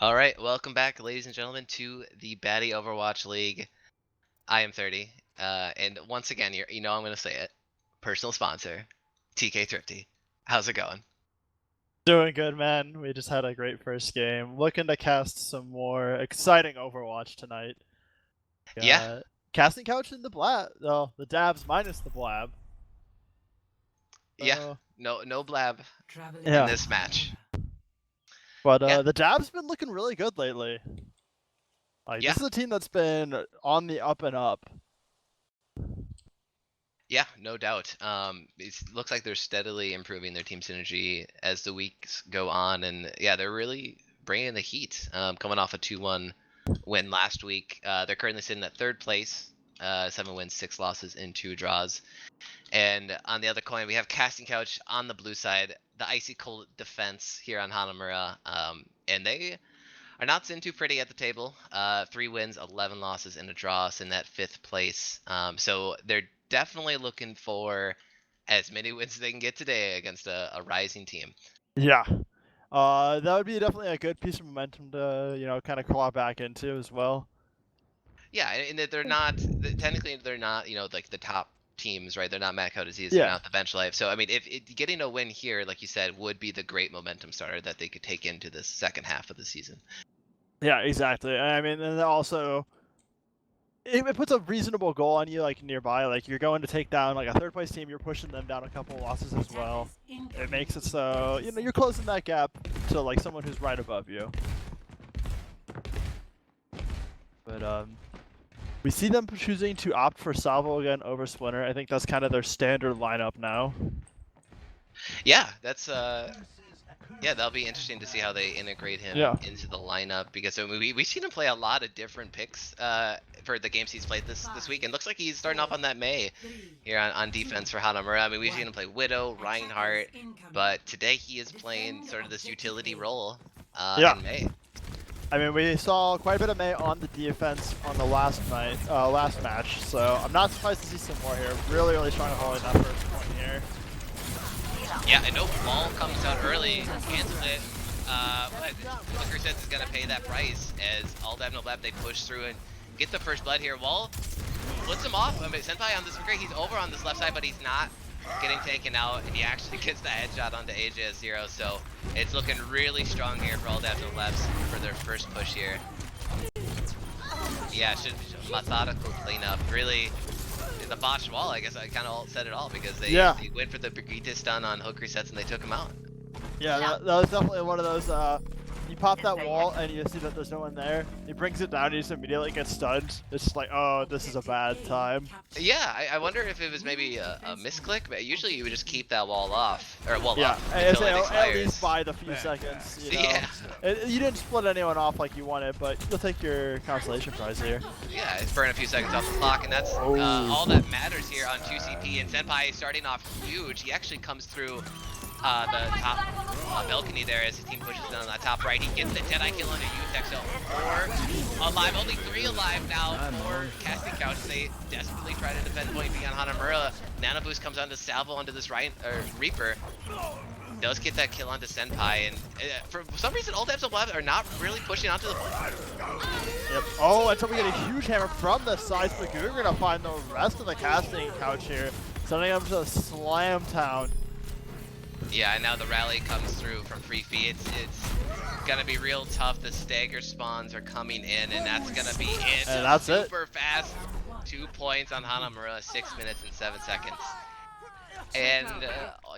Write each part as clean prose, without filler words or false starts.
All right, welcome back, ladies and gentlemen, to the Batty Overwatch League. I am 30, and once again, you know I'm going to say it. Personal sponsor, TK Thrifty. How's it going? Doing good, man. We just had a great first game. Looking to cast some more exciting Overwatch tonight. Yeah, Casting couch in the blab. Oh, the dabs minus the blab. yeah, So, no blab in yeah. this match. But Yeah, the dab's been looking really good lately. Like, yeah, this is a team that's been on the up and up. yeah, no doubt. It looks like they're steadily improving their team synergy as the weeks go on, and yeah, they're really bringing the heat. Coming off a 2-1 win last week, they're currently sitting at third place. 7 wins, 6 losses, and 2 draws. And on the other coin, we have Casting Couch on the blue side, the icy cold defense here on Hanamura. And they are not sitting too pretty at the table. 3 wins, 11 losses, and a draw, so in that 5th place. So they're definitely looking for as many wins as they can get today against a rising team. Yeah. That would be definitely a good piece of momentum to, kind of claw back into as well. Yeah, and that they're not technically they're not like the top teams, right? They're not mad cow disease. They're Yeah. not the bench life. So I mean, if getting a win here, like you said, would be the great momentum starter that they could take into this second half of the season. Yeah, exactly. I mean, and also, it puts a reasonable goal on you, like, nearby. Like, you're going to take down, like, a third-place team, you're pushing them down a couple losses as well. It makes it so, you're closing that gap to, like, someone who's right above you. But, we see them choosing to opt for Salvo again over Splinter. I think that's kind of their standard lineup now. Yeah, that's yeah, that'll be interesting to see how they integrate him Yeah. into the lineup because I mean, we've seen him play a lot of different picks for the games he's played this week, and looks like he's starting off on that May here on defense for Hanamura. I mean, we've seen him play Widow, Reinhardt, but today he is playing sort of this utility role Yeah. in May. I mean, we saw quite a bit of May on the defense on the last match, so I'm not surprised to see some more here. Really, really strong holding that first point here. Yeah, I know ball comes out early, cancels it, but Booker says he's gonna pay that price as all that no blab they push through and get the first blood here. Wall puts him off. I mean, Senpai on this Booker, he's over on this left side, but he's not getting taken out, and he actually gets the headshot onto AJ0. So it's looking really strong here for all Dabs no Labs for their first push here. Yeah, should methodical cleanup. Really, the botched wall, I guess I kind of said it all because they went for the Brigitte stun on hook resets and they took him out. Yeah, that was definitely one of those, you pop that wall and you see that there's no one there. He brings it down and you just immediately get stunned. It's just like, oh, this is a bad time. Yeah, I wonder if it was maybe a misclick, but usually you would just keep that wall off, or wall yeah, up until it expires. at least by the few seconds, you know. Yeah. You didn't split anyone off like you wanted, but you'll take your consolation prize here. Yeah, it's burn a few seconds off the clock, and that's all that matters here on 2CP. And Senpai starting off huge. He actually comes through the top balcony there as his team pushes down on that top right. He gets the Deadeye kill onto Utech, so 4 alive, only 3 alive now for Casting Couch. They desperately try to defend the point beyond Hanamura. Nano Boost comes onto Salvo onto this Reaper. Does get that kill onto Senpai, and for some reason all Dabs no Blab are not really pushing onto the point. Yep. Oh, until we get a huge hammer from the side, but we're gonna find the rest of the Casting Couch here, sending them to Slam Town. Yeah, and now the rally comes through from Free Fee. It's gonna be real tough. The stagger spawns are coming in, and that's gonna be it. And that's super fast. 2 points on Hanamura, 6 minutes and 7 seconds. And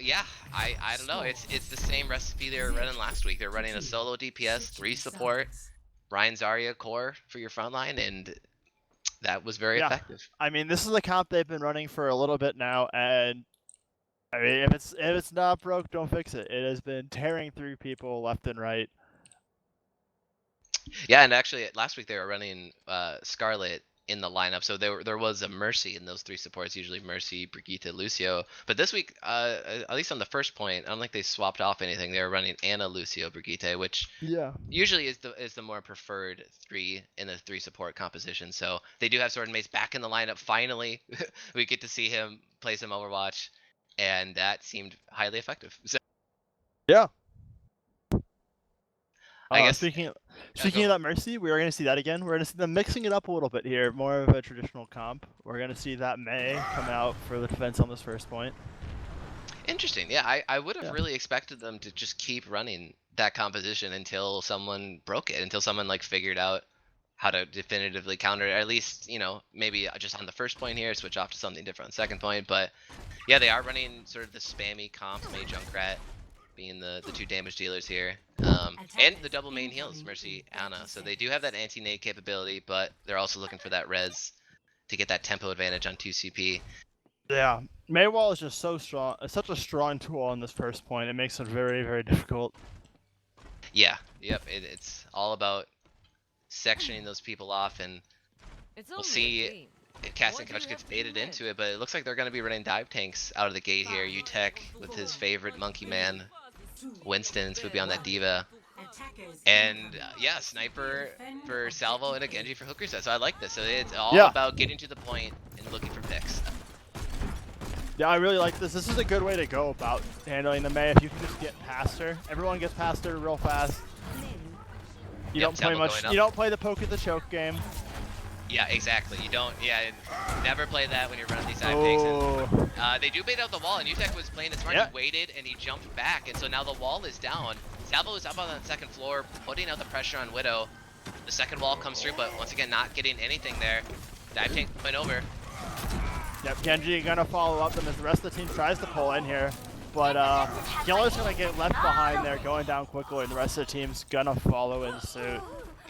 yeah, I don't know. It's the same recipe they were running last week. They're running a solo DPS, 3 support, Ryan Zarya core for your front line, and that was very effective. I mean, this is a comp they've been running for a little bit now, and I mean, if it's not broke, don't fix it. It has been tearing through people left and right. Yeah, and actually last week they were running Scarlet in the lineup, so there was a Mercy in those 3 supports, usually Mercy, Brigitte, Lucio. But this week, at least on the first point, I don't think they swapped off anything. They were running Anna, Lucio, Brigitte, which usually is the more preferred 3 in the 3 support composition. So they do have Sword and Mace back in the lineup. Finally, we get to see him play some Overwatch, and that seemed highly effective. So yeah. I guess Speaking of go. that Mercy, we are going to see that again. We're going to see them mixing it up a little bit here, more of a traditional comp. We're going to see that May come out for the defense on this first point. Interesting. Yeah, I would have Yeah. really expected them to just keep running that composition until someone broke it, until someone like figured out how to definitively counter it. Or at least, you know, maybe just on the first point here, switch off to something different on the second point. But yeah, they are running sort of the spammy comp, May Junkrat being the two damage dealers here. And the double main heals, Mercy, Ana. So they do have that anti-nade capability, but they're also looking for that res to get that tempo advantage on 2 CP. Yeah, Maywall is just so strong. It's such a strong tool on this first point. It makes it very, very difficult. Yeah, yep. It's all about sectioning those people off, and we'll see if Casting Couch gets baited into it, but it looks like they're going to be running dive tanks out of the gate here. UTech with his favorite monkey man, Winston, would be on that diva. And yeah, sniper for Salvo and a Genji for hooker set. So I like this. So it's all about getting to the point and looking for picks. Yeah, I really like this. This is a good way to go about handling the May. If you can just get past her, everyone gets past her real fast. You don't play much. You don't play the poke at the choke game. Yeah, exactly. You don't. Yeah, never play that when you're running these dive tanks. And, they do bait out the wall, and UTech was playing it smart. He waited and he jumped back, and so now the wall is down. Salvo is up on the second floor, putting out the pressure on Widow. The second wall comes through, but once again, not getting anything there. Dive tank went over. Yep, Genji gonna follow up, and as the rest of the team tries to pull in here, but Killer's gonna get left behind there, going down quickly, and the rest of the team's gonna follow in suit.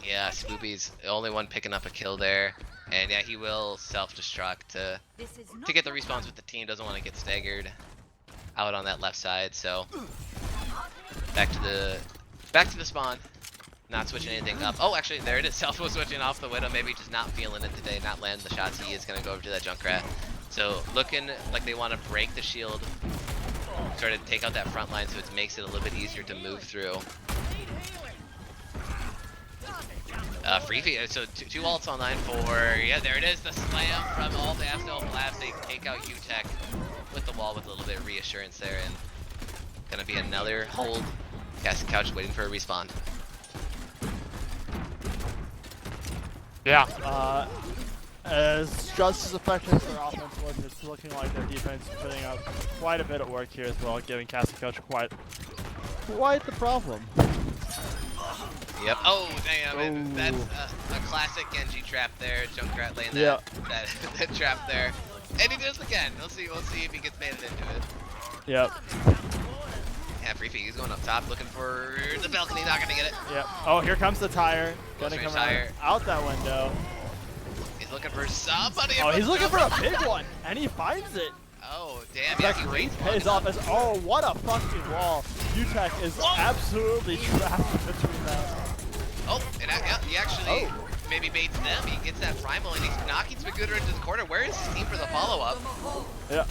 Yeah, Spoopy's the only one picking up a kill there, and yeah, he will self-destruct to get the respawns with the team. Doesn't want to get staggered out on that left side, so back to the spawn. Not switching anything up. Oh, actually, there it is. Self was switching off the Widow. Maybe just not feeling it today, not landing the shots. He is going to go over to that Junkrat. So looking like they want to break the shield, sort of take out that front line so it makes it a little bit easier to move through. Free feed. So two ults online for, yeah, there it is. The slam from all the Absnell Labs. They take out UTech with the wall with a little bit of reassurance there, and going to be another hold. Casting Couch waiting for a respawn. Yeah. As just as effective as their offense was, it's looking like their defense is putting up quite a bit of work here as well, giving Casting Couch quite the problem. Yep. Oh, damn. And that's a classic Genji trap there. Junkrat laying that trap there. And he does it again. We'll see if he gets baited into it. Yep. Yeah, Free Feed, he's going up top looking for the balcony, not gonna get it. Yep. Oh, here comes the tire. Gonna come out that window. He's looking for somebody. Oh, he's looking for a big one, and he finds it. Oh, damn. Yeah, he waits. Pays off as, oh, what a fucking wall. UTech is absolutely trapped between them. Oh, and he actually maybe baits them. He gets that primal, and he's knocking Spagooter into the corner. Where is his team for the follow-up? Yeah.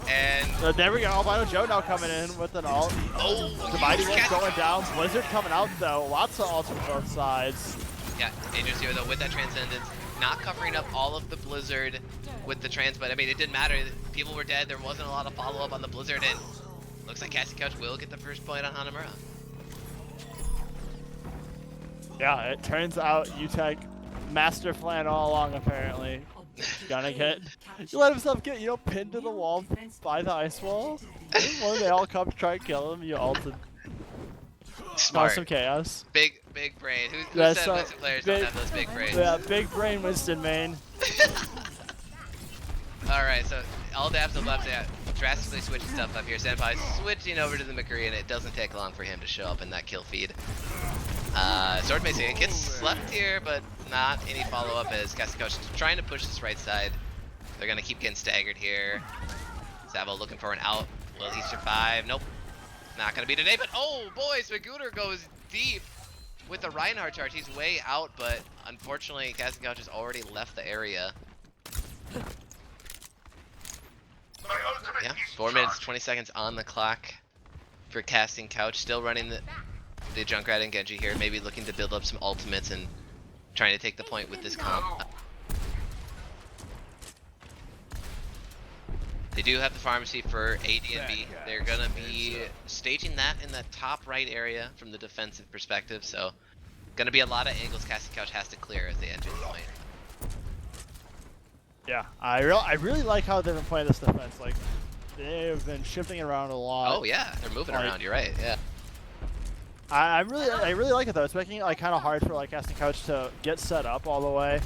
And there we go. Albino Joe now coming in with an ult. Oh, the mighty one's going down. Blizzard coming out though. Lots of ults from both sides. Yeah, dangerous here though with that Transcendence. Not covering up all of the Blizzard with the trans, but I mean it didn't matter. People were dead. There wasn't a lot of follow-up on the Blizzard, and looks like Casting Couch will get the first point on Hanamura. Yeah, it turns out UTech master plan all along apparently. Gonna get, you let himself get, pinned to the wall by the ice wall. When they all come to try and kill him, you ulted. Smart. Some chaos. Big brain. Who said Winston players don't have those big brains? Yeah, big brain Winston main. Alright, so all dabs on left, yeah, drastically switching stuff up here. Senpai switching over to the McCree, and it doesn't take long for him to show up in that kill feed. Sword Mason gets slept here, but not any follow-up as Casting Couch trying to push this right side. They're gonna keep getting staggered here. Savo looking for an out. Will he survive? Nope. Not gonna be today, but oh boy, Spagooter goes deep with the Reinhardt charge. He's way out, but unfortunately, Casting Couch has already left the area. Yeah, 4 minutes, 20 seconds on the clock for Casting Couch. Still running the Junkrat and Genji here, maybe looking to build up some ultimates and trying to take the point with this comp. They do have the pharmacy for ADNB. They're gonna be staging that in the top right area from the defensive perspective, so Gonna be a lot of angles Casting Couch has to clear as they enter the point. Yeah, I really like how they've been playing this defense. Like, they've been shifting around a lot. Oh yeah, they're moving around. You're right. Yeah. I really like it though. It's making it like kind of hard for like Casting Couch to get set up all the way,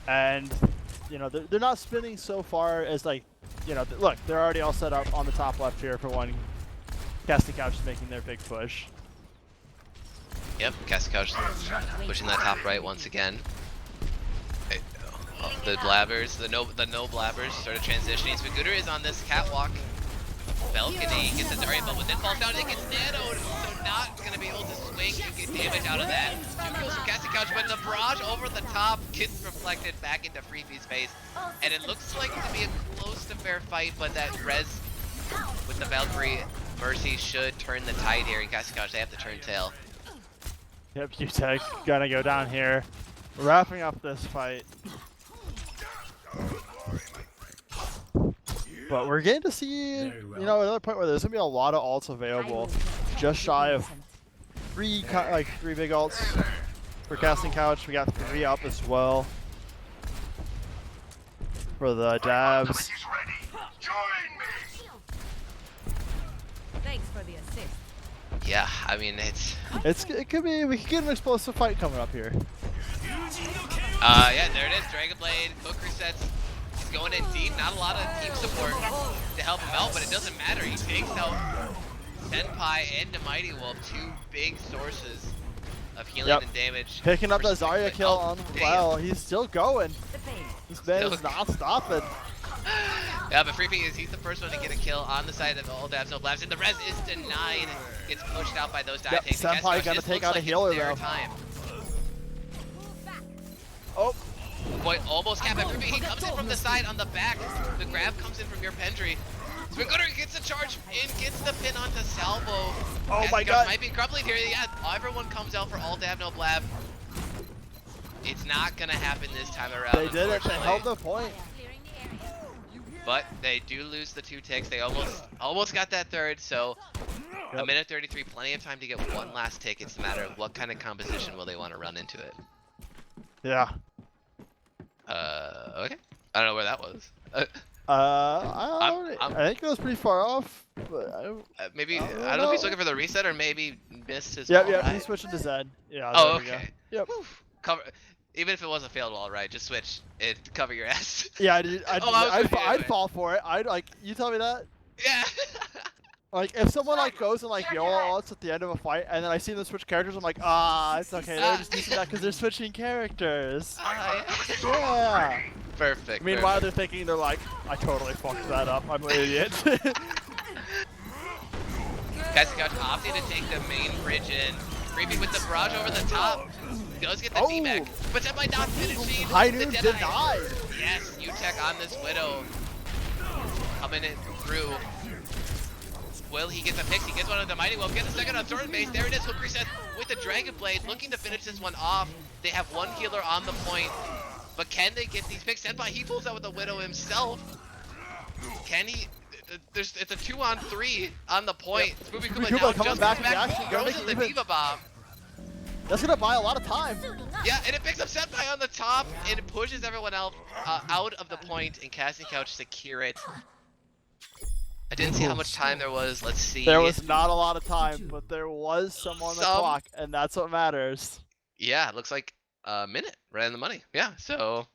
and you know they're not spinning so far as like, you know, look, they're already all set up on the top left here for when Casting Couch is making their big push. Yep, Casting Couch pushing that top right once again. Oh, the blabbers, the no blabbers started transitioning. Spagooter is on this catwalk. Balcony gets a target, but then falls down and gets nanoed, so not gonna be able to swing and get damage out of that. 2 kills from Casting Couch, but the barrage over the top gets reflected back into Freeby's face, and it looks like to be a close to fair fight, but that res with the Valkyrie Mercy should turn the tide here in Casting Couch. They have to turn tail. Yep, UTech gonna go down here, wrapping up this fight. But we're getting to see, you know, another point where there's gonna be a lot of ults available. Just shy of three big ults for Casting Couch. We got 3 up as well for the dabs. Thanks for the assist. Yeah, I mean It could be, we could get an explosive fight coming up here. Yeah, there it is. Dragon Blade, Cook resets. He's going in deep. Not a lot of team support to help him out, but it doesn't matter. He takes out Senpai and the Mighty Wolf, 2 big sources of healing and damage. Picking up the versus Zarya Freeby. kill Oh, on damn. well, he's still going. This man Still is not stopping. Yeah, but Freeby he's the first one to get a kill on the side of all dabs, no blabs, and the res is denied. Gets pushed out by those dive takes. Senpai gonna take out a healer though. Time. Oh. Boy, almost capped by Freeby. He comes in from the side on the back. The grab comes in from your Pendry. Spagooter gets the charge in, gets the pin onto Salvo. Oh my god. Might be crumbling here. Yeah, everyone comes out for all dab, no blab. It's not gonna happen this time around. They did it. They held the point. But they do lose the 2 ticks. They almost got that third. So a minute 33, plenty of time to get one last tick. It's a matter of what kind of composition will they want to run into it. Yeah. Okay. I don't know where that was. I think it was pretty far off. But maybe I don't know if he's looking for the reset or maybe missed his. Yep, wall, yeah, right? he's switching to Zed. Yeah. Oh, there we go. okay. Yep. Cover. Even if it was a failed wall, right? Just switch it. Cover your ass. Yeah, I'd it. fall for it. I'd like, you tell me that. Yeah. Like if someone like goes and like YOLO ults at the end of a fight, and then I see them switch characters, I'm like, ah, it's okay. They're just using that because they're switching characters. Yeah. Perfect. Meanwhile, they're thinking, they're like, I totally fucked that up. I'm an idiot. Casting Couch opted to take the main bridge in. Freebie with the barrage over the top. Does get the D-Mac, but that might not finishing. High The noon Deadeye. denied. Yes, UTech on this Widow. Coming in through. Will he get the picks? He gets one of the Mighty Wolf. Gets a second on turret base. There it is. Hook reset with the Dragon Blade. Looking to finish this one off. They have 1 healer on the point. But can they get these picks? Senpai, he pulls out with the Widow himself. Can he? It's a 2-on-3 on the point. Yep. Spoopy Kuma Kuma now coming just back back, in action, gonna throws make in it the even. Diva Bomb. That's gonna buy a lot of time. Yeah, and it picks up Senpai on the top, and it pushes everyone else out of the point, and Casting Couch secure it. I didn't see how much time there was. Let's see. There was not a lot of time, but there was some on the clock, and that's what matters. Yeah, it looks like a minute, right on the money. Yeah, so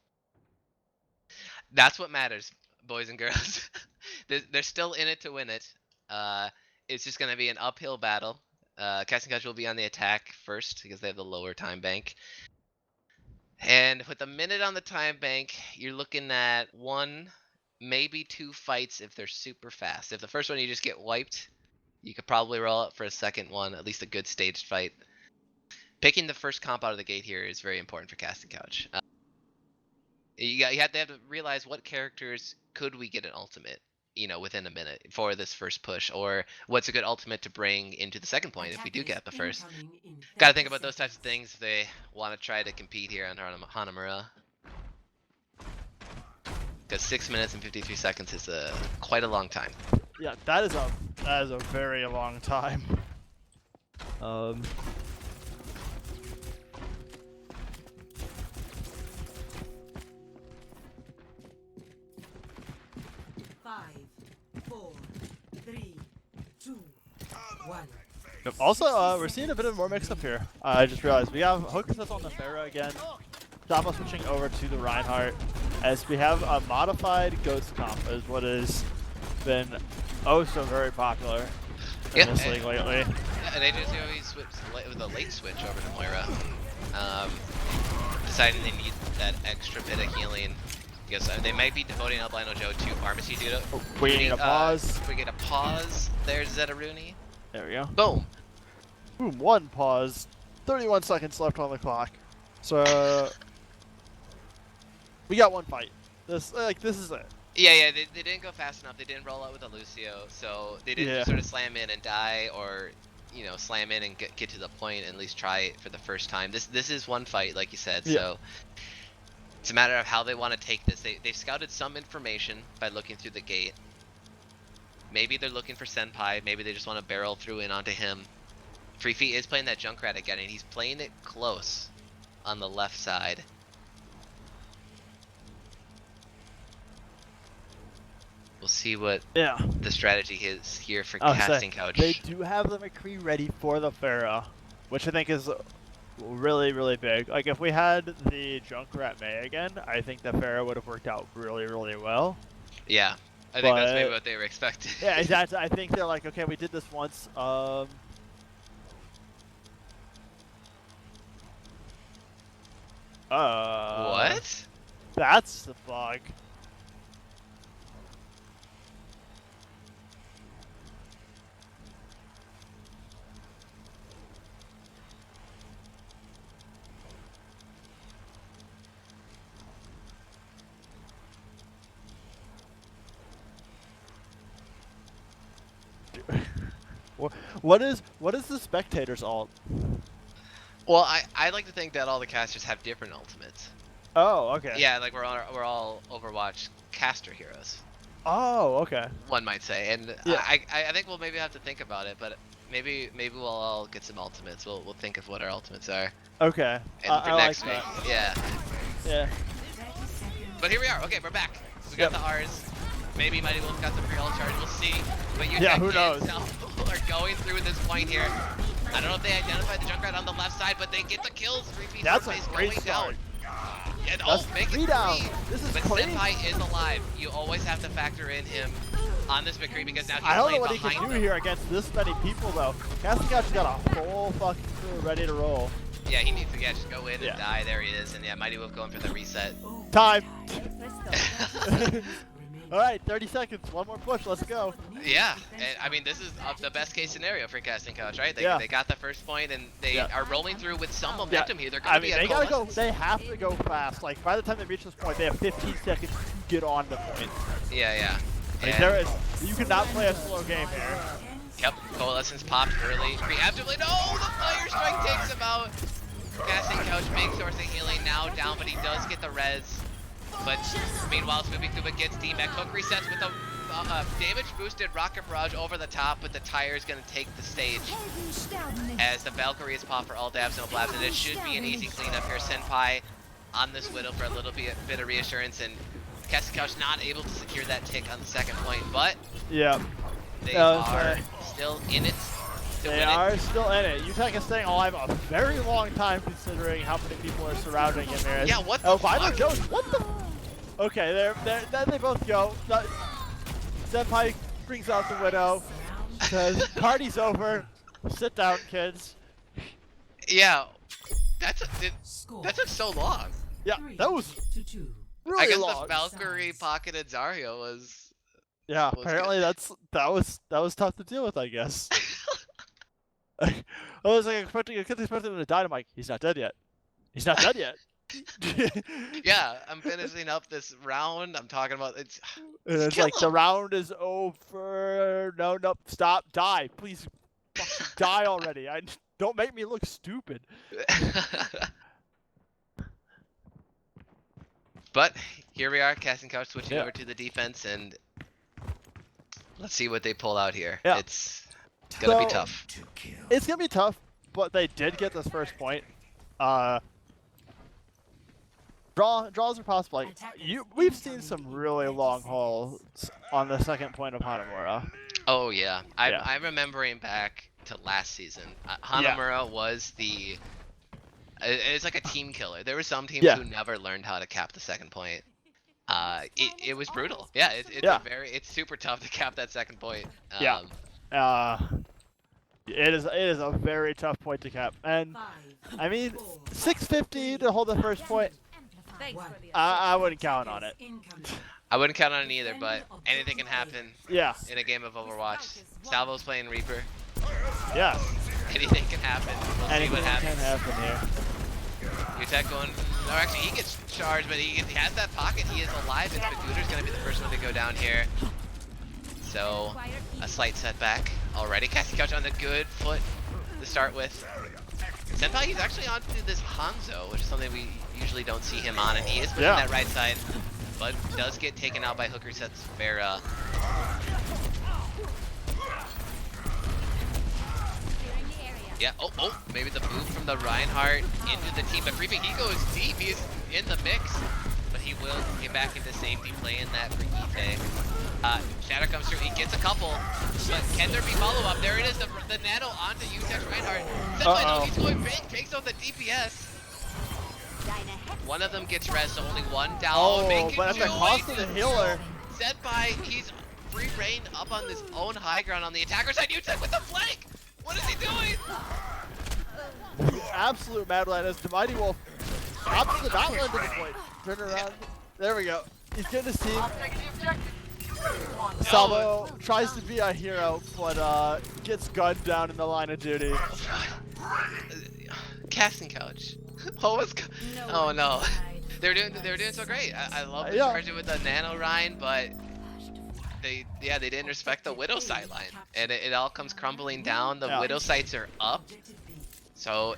that's what matters, boys and girls. They're still in it to win it. It's just gonna be an uphill battle. Casting Couch will be on the attack first because they have the lower time bank. And with a minute on the time bank, you're looking at 1, maybe 2 fights if they're super fast. If the first one you just get wiped, you could probably roll up for a second one, at least a good staged fight. Picking the first comp out of the gate here is very important for Casting Couch. You have to realize what characters could we get an ultimate, you know, within a minute for this first push, or what's a good ultimate to bring into the second point if we do get the first. Got to think about those types of things if they want to try to compete here on Hanamura. Because 6 minutes and 53 seconds is quite a long time. Yeah, that is a very long time. Yep. Also, we're seeing a bit of more mix-up here. I just realized we have Hook that's on the Pharah again. Java switching over to the Reinhardt, as we have a modified Ghost comp, is what has been oh so very popular in this league lately. Yeah, and ADNB switched with a late switch over to Moira, deciding they need that extra bit of healing. Because they might be devoting Albino Joe to pharmacy due to. We need a pause. We get a pause. There's Zetaruni. There we go. Boom. Boom. One pause. 31 seconds left on the clock. So we got one fight. This is it. Yeah. They didn't go fast enough. They didn't roll out with a Lucio, so they didn't sort of slam in and die, or slam in and get to the point and at least try it for the first time. This is one fight, like you said. Yeah. So it's a matter of how they want to take this. They've scouted some information by looking through the gate. Maybe they're looking for Senpai. Maybe they just want to barrel through in onto him. Free Feet is playing that Junkrat again, and he's playing it close on the left side. We'll see what the strategy is here for Casting Couch. They do have the McCree ready for the Pharah, which I think is really, really big. Like, if we had the Junkrat May again, I think the Pharah would have worked out really, really well. Yeah, I think that's maybe what they were expecting. Yeah, exactly. I think they're like, okay, we did this once. What? That's the bug. What is the spectator's ult? Well, I like to think that all the casters have different ultimates. Oh, okay. Yeah, like we're all Overwatch caster heroes. Oh, okay. One might say, and I think we'll maybe have to think about it, but maybe we'll all get some ultimates. We'll think of what our ultimates are. Okay. I next like week. that. Yeah. But here we are. Okay, we're back. We got the R's. Maybe Mighty Wolf got the pre-ult charge. We'll see. But you who knows? are going through this point here. I don't know if they identified the Junkrat on the left side, but they get the kills. That's a great start. And make it 3 down. This is but crazy. Senpai is alive. You always have to factor in him on this McCree because now he's I don't know playing what he can do here against this many people though. Casting Couch got a full fucking crew ready to roll. Yeah, he needs to just go in and die. There he is. And yeah, Mighty Wolf going for the reset. Time. Alright, 30 seconds. One more push. Let's go. Yeah, and I mean, this is the best case scenario for Casting Couch, right? They got the first point and they are rolling through with some momentum here. They're going to be they gotta go. They have to go fast. Like, by the time they reach this point, they have 15 seconds to get on the point. Yeah. Like, you cannot play a slow game here. Yep, Coalescence popped early. Preemptively, no! The Fire Strike takes him out! Casting Couch, big source of healing, now down, but he does get the res. But meanwhile, Swooping Kuba gets D-Mech. Hook resets with a damage-boosted Rocket Barrage over the top, but the Tire is going to take the stage. As the Valkyrie is popped for all dabs, no blabs, and it should be an easy cleanup here. Senpai on this Widow for a little bit of reassurance, and Casting Couch not able to secure that tick on the second point, but they are still in it. They are still in it. UTech is staying alive a very long time considering how many people are surrounding him here. Yeah, what the fuck? Jones, what the? Okay, then they both go. Senpai brings out the Widow. Says, party's over. Sit down, kids. Yeah, that took so long. Yeah, that was really I guess long. the Valkyrie pocketed Zarya was. Yeah, apparently good. that was tough to deal with, I guess. I was like expecting him to die. I'm like, he's not dead yet. He's not dead yet. Yeah, I'm finishing up this round. I'm talking about it's like the round is over. No, stop, die, please, fucking die already. Don't make me look stupid. But here we are, Casting Couch switching over to the defense, and let's see what they pull out here. Yeah. It's gonna be tough. It's gonna be tough, but they did get this first point. Draws are possible. Like, we've seen some really long hauls on the second point of Hanamura. Oh yeah, Yeah. I'm remembering back to last season. Yeah. Hanamura was the. It's like a team killer. There were some teams Yeah. who never learned how to cap the second point. It was brutal. Yeah, Yeah. it's super tough to cap that second point. Yeah. Uh, it is a very tough point to cap, and I mean 650 to hold the first point. I wouldn't count on it. I wouldn't count on it either, but anything can happen. Yeah. In a game of Overwatch. Salvo's playing Reaper. Yeah. Anything can happen. We'll see Anything what happens. can happen here. Utek going. No, actually, he gets charged, but he has that pocket. He is alive, and Bagooder's going to be the first one to go down here. So, a slight setback already. Cassie Couch on the good foot to start with. Senpai, he's actually onto this Hanzo, which is something we usually don't see him on, and he is pushing that right side, but does get taken out by Hooker Sets Vera. Yeah, oh, maybe the move from the Reinhardt into the team, but Creepy, he goes deep, he's in the mix, but he will get back into safety playing that Brigitte. Shatter comes through, he gets a couple, but can there be follow-up? There it is, the nano onto Utek's Reinhardt. Senpai, he's going big, takes out the DPS. One of them gets res, so only one down. Oh, but at the cost of the healer. Senpai, he's free reign up on his own high ground on the attacker side. Utek with the flank! What is he doing? Absolute Madland as the Mighty Wolf opts the not land to the point. Turn around. There we go. He's getting his team. Salvo tries to be a hero, but gets gunned down in the line of duty. Casting Couch. Oh no. They're doing so great. I love the charging with the Nano Rhine, but they didn't respect the Widow sideline, and it all comes crumbling down. The Widow sights are up, so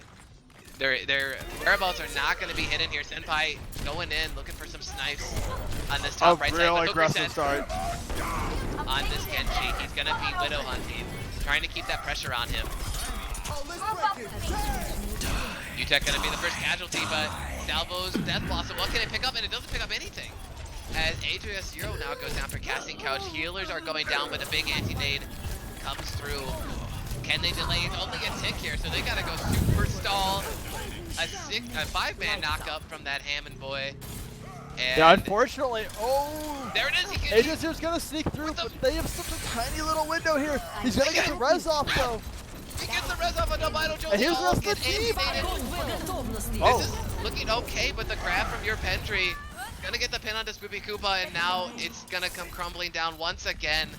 their whereabouts are not going to be hidden here. Senpai going in, looking for some snipes on this top right side. Real aggressive start. On this Genji, he's going to be Widow hunting, trying to keep that pressure on him. Utek going to be the first casualty, but Salvo's Death Blossom, what can it pick up? And it doesn't pick up anything. As Adrius Zero now goes down for Casting Couch. Healers are going down, but a big anti-nade comes through. Can they delay? It's only a tick here, so they gotta go super stall. A 5-man knock-up from that Hammond boy. And yeah, unfortunately, there it is. Adrius Zero's gonna sneak through, but they have such a tiny little window here. He's gonna get the res off, though. He gets the res off on Albino Jones. And here's the rest of the team. This is looking okay, but the grab from your Pendry gonna get the pin onto Spoopy Koopa, and now it's gonna come crumbling down once again.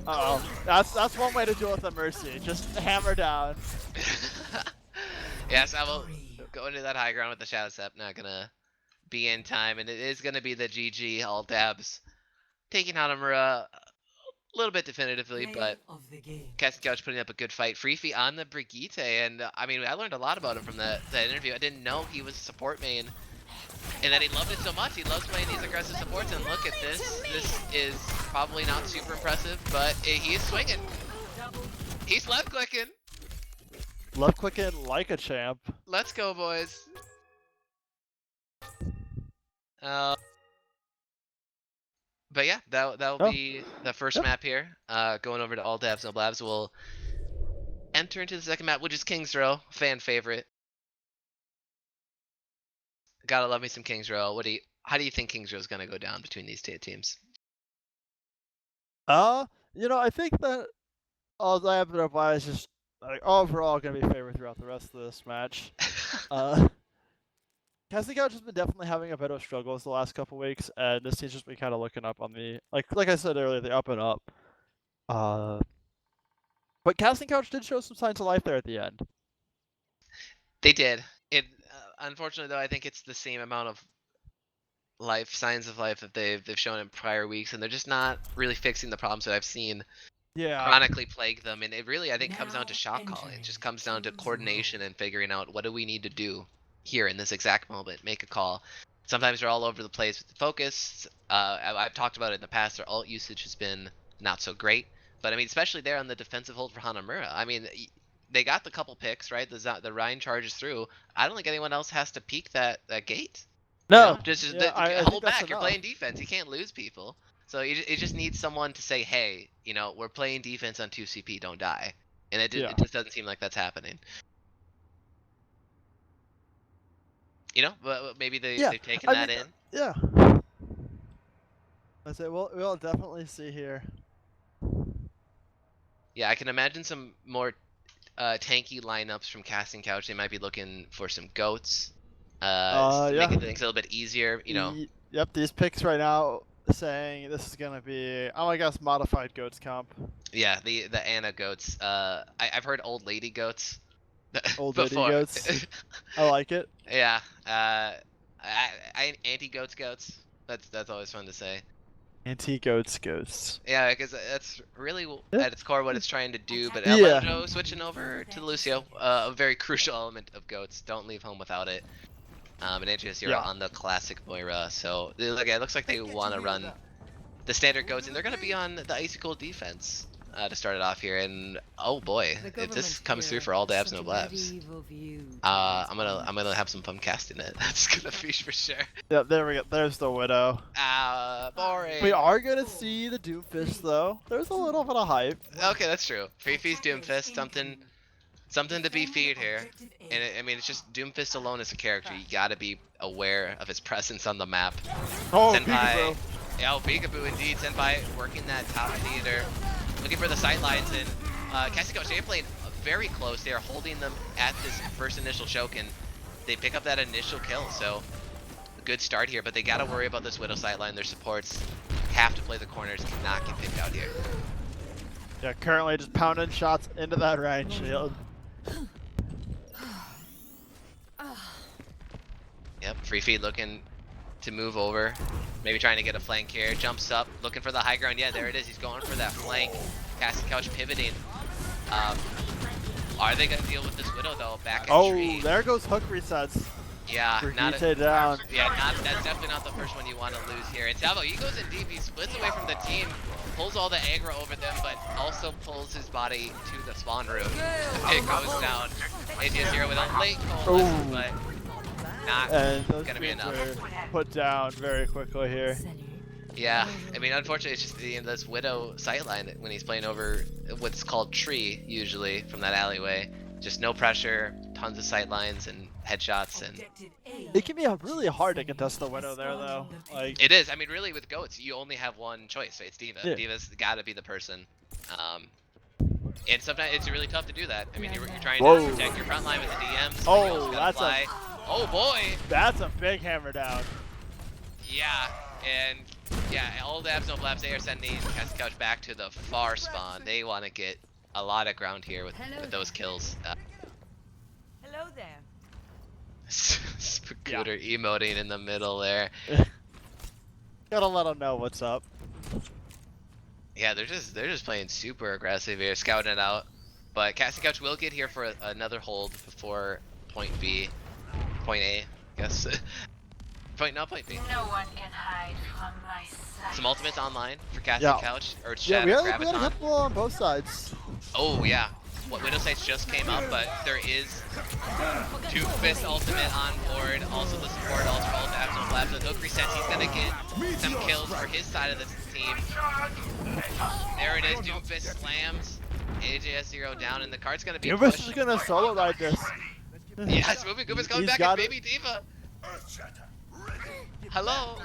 Uh-oh. That's one way to deal with the Mercy. Just hammer down. Yes, I will go into that high ground with the Shadow Step. Not gonna be in time, and it is gonna be the GG all dabs. Taking Hanamura a little bit definitively, but Casting Couch putting up a good fight. Freefy on the Brigitte, and I mean, I learned a lot about him from that interview. I didn't know he was a support main, and that he loved it so much. He loves playing these aggressive supports, and look at this. This is probably not super impressive, but he is swinging. He's left clicking. Left clicking like a champ. Let's go, boys. But yeah, that'll be the first map here. Going over to All Dabs No Blabs, we'll enter into the second map, which is King's Row, fan favorite. Gotta love me some King's Row. How do you think King's Row is gonna go down between these two teams? I think that All Dabs No Blabs is just overall gonna be favored throughout the rest of this match. Casting Couch has been definitely having a bit of struggles the last couple weeks, and this team's just been kind of looking up on the like I said earlier, the up and up. But Casting Couch did show some signs of life there at the end. They did. It unfortunately though, I think it's the same amount of signs of life that they've shown in prior weeks, and they're just not really fixing the problems that I've seen chronically plague them. And it really, I think, comes down to shot calling. It just comes down to coordination and figuring out what do we need to do here in this exact moment, make a call. Sometimes they're all over the place with the focus. I've talked about it in the past, their ult usage has been not so great, but I mean, especially there on the defensive hold for Hanamura. I mean, they got the couple picks, right? The Rhine charges through. I don't think anyone else has to peek that gate. No, just I hold think that's back. You're enough. playing defense. You can't lose people. So it just needs someone to say, hey, you know, we're playing defense on 2 CP, don't die. And it just doesn't seem like that's happening. You know, but maybe they've taken that in. Yeah. I say we'll definitely see here. Yeah, I can imagine some more tanky lineups from Casting Couch. They might be looking for some goats. To make things a little bit easier, you know. Yep, these picks right now saying this is gonna be, I guess, modified goats comp. Yeah, the Anna goats. I've heard old lady goats. Old before. lady goats. I like it. Yeah. Anti goats. That's always fun to say. Anti-goats. Yeah, because that's really at its core what it's trying to do. But Yeah. Elendo switching over to Lucio, a very crucial element of goats. Don't leave home without it. And AJ0 on the classic Moira. So look, it looks like they want to run the standard goats, and they're going to be on the icy cold defense to start it off here. And oh boy, if this comes through for all dabs no blabs, I'm gonna have some fun casting it. That's gonna be for sure. Yep, there we go. There's the Widow. Boring. We are gonna see the Doomfist though. There's a little bit of hype. Okay, that's true. Fifi's Doomfist, something to be feared here. And I mean, it's just Doomfist alone as a character. You gotta be aware of his presence on the map. Oh, Senpai. Peekaboo. Yeah, Peekaboo indeed. Senpai working that top theater, looking for the sight lines, and Cassie Coach, they're playing very close. They are holding them at this first initial choke, and they pick up that initial kill. So a good start here, but they gotta worry about this Widow sightline. Their supports have to play the corners, cannot get picked out here. Yeah, currently just pounding shots into that range shield. Yep, Free Feed looking to move over. Maybe trying to get a flank here. Jumps up, looking for the high ground. Yeah, there it is. He's going for that flank. Casting Couch pivoting. Are they going to deal with this Widow, though? Back at tree. There goes hook resets. Yeah, down. Yeah, that's definitely not the first one you want to lose here. And Salvo, he goes in deep. He splits away from the team, pulls all the aggro over them, but also pulls his body to the spawn room. It goes down. AJ0 with a late call, but not gonna be enough. Put down very quickly here. Yeah, I mean, unfortunately, it's just this Widow sightline when he's playing over what's called tree, usually, from that alleyway. Just no pressure, tons of sightlines and headshots, and it can be really hard to contest the Widow there, though. Like, it is. I mean, really, with goats, you only have one choice. It's D.Va. Yeah. D.Va's got to be the person. And sometimes it's really tough to do that. I mean, you're trying to protect your front line with the DMs. Oh, that's fly. Oh boy! That's a big hammer down. Yeah, and yeah, all dabs, no blabs, they are sending Casting Couch back to the far spawn. They want to get a lot of ground here with those kills. Hello there. Scooter emoting in the middle there. Gotta let them know what's up. Yeah, they're just playing super aggressive here, scouting it out. But Casting Couch will get here for another hold before point B. Point A, I guess. Point B. No one can hide from my sight. Some ultimates online for Casting Couch, or Yeah, we Shadow had a couple on both sides. Oh yeah, what Widow Sights just came up, but there is Doomfist ultimate on board, also the support ult for all the Absolute Blabs. With Hook resets, he's gonna get some kills for his side of the team. There it is, Doomfist slams. AJS0 down, and the card's gonna be Doomfist is gonna solo ride this. Yes, moving Goomba's coming back as Baby D.Va. Hello.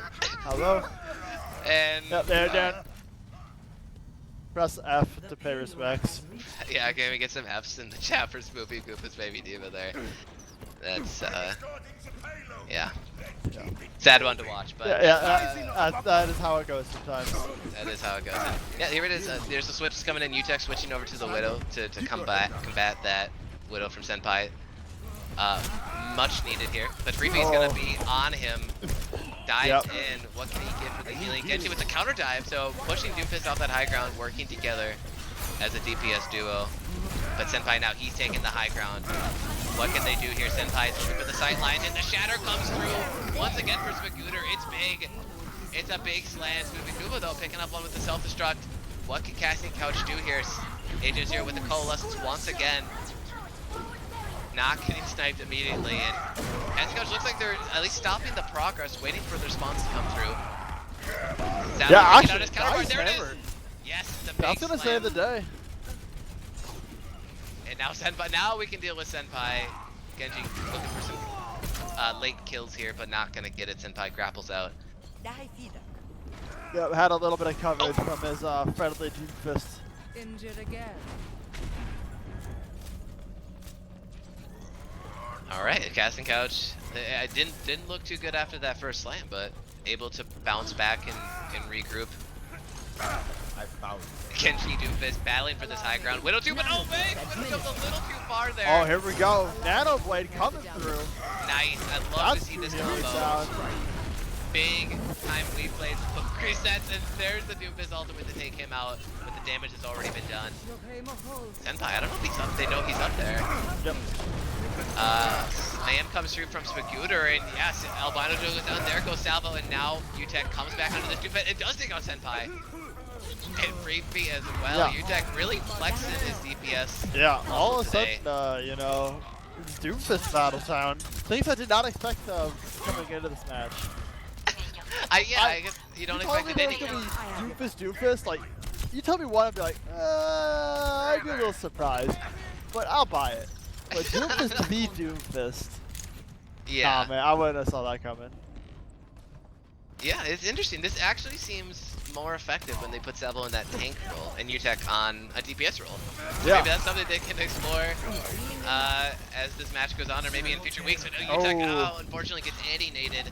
Hello. And they're down. Press F to pay respects. Yeah, can we get some Fs in the chat for Spoopy Goopa's Baby D.Va there? That's yeah. Sad one to watch, but that is how it goes sometimes. That is how it goes. Yeah, here it is. There's the switches coming in. UTech switching over to the Widow to combat that Widow from Senpai. Much needed here, but Freebee's gonna be on him. Dives in. What can he get for the healing? Genji with the counter dive, so pushing Doomfist off that high ground, working together as a DPS duo. But Senpai now, he's taking the high ground. What can they do here? Senpai is looking for the sight lines, and the shatter comes through once again for Spagooter. It's big. It's a big slam. Spagooter though picking up one with the self-destruct. What can Casting Couch do here? AJ's here with the coalescence once again. Not getting sniped immediately, and Casting Couch looks like they're at least stopping the progress, waiting for the response to come through. Sound Yeah, out actually, his counterpart. nice There it hammer. is. Yes, the big That's gonna slam. save the day. And now Senpai. Now we can deal with Senpai. Genji looking for some late kills here, but not gonna get it. Senpai grapples out. Yep, had a little bit of coverage from his friendly Doomfist. Injured again. All right, Casting Couch. I didn't look too good after that first slam, but able to bounce back and regroup. I found Genji Doomfist battling for this high ground. Widow 2, but oh man, Widow goes a little too far there. Oh, here we go. Nano Blade coming through. Nice. I'd love That's to see this really combo. sound. Big time we played resets, and there's the Doomfist ultimate to take him out, but the damage has already been done. Senpai, I don't know if he's up. They know he's up there. Yep. Slam comes through from Spagooter, and yes, Albino goes down. There goes Salvo, and now Utek comes back under this Doomfist. It does take out Senpai. And Freepy as well. Yeah. Utek really flexing his DPS. Yeah, all of a today. sudden, you know, it's Doomfist battle sound. Things I did not expect coming into this match. I guess you don't expect it There any. was gonna be Doomfist. Like, you tell me one, I'd be like, I'd be a little surprised, but I'll buy it. But Doomfist to be Doomfist. Yeah. Nah, man, I wouldn't have saw that coming. Yeah, it's interesting. This actually seems more effective when they put Salvo in that tank role and Utek on a DPS role. So Yeah. maybe that's something they can explore as this match goes on, or maybe in future weeks. But Utek, unfortunately, gets alienated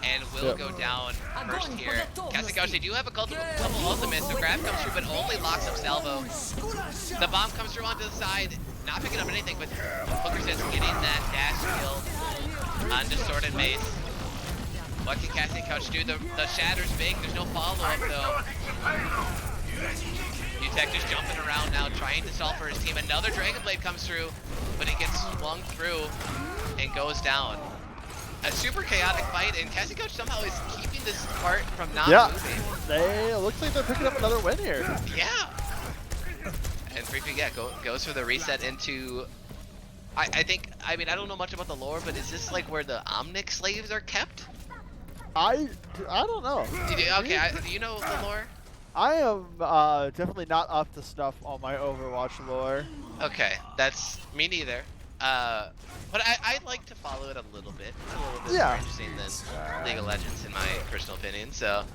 and will go down first here. Casting Couch, they do have a couple ultimates. The grab comes through, but only locks up Salvo. The bomb comes through onto the side, not picking up anything, but Hooker says getting that dash kill on Distorted Mace. What can Casting Couch do? The shatter's big. There's no follow-up though. Utek just jumping around now, trying to stall for his team. Another Dragon Blade comes through, but he gets swung through and goes down. A super chaotic fight, and Casting Couch somehow is keeping this part from not moving. It looks like they're picking up another win here. Yeah. And Freepy, goes for the reset into. I think. I mean, I don't know much about the lore, but is this like where the Omnic slaves are kept? I don't know. Do you know the lore? I am definitely not up to snuff on my Overwatch lore. Okay, that's me neither. But I like to follow it a little bit. It's a little bit more interesting than League of Legends, in my personal opinion. So,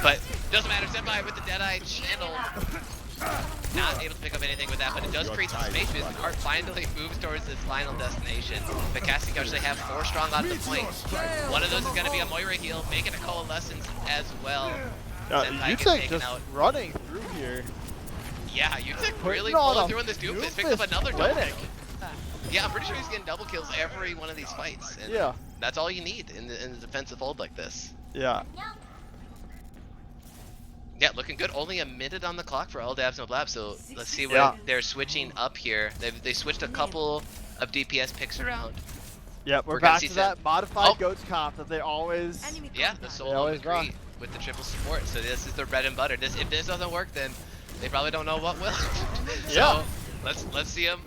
but doesn't matter. Senpai with the Deadeye channel, not able to pick up anything with that, but it does create some space because the cart finally moves towards its final destination. The Casting Couch, they have 4 strong on the point. One of those is going to be a Moira heal, making a Coalescence as well. Utek just running through here. Yeah, Utek really Putting on pulling a through in this Doomfist. Picked up another double clinic. kill. Yeah, I'm pretty sure he's getting double kills every one of these fights. And Yeah. that's all you need in the defensive hold like this. Yeah. Yeah, looking good. Only a minute on the clock for all dabs, no blabs. So let's see what they're switching up here. They switched a couple of DPS picks around. Yeah, we're gonna back see to that modified goats comp that they always. Yeah, the solo always run. McCree with the triple support. So this is their bread and butter. If this doesn't work, then they probably don't know what will. So let's see him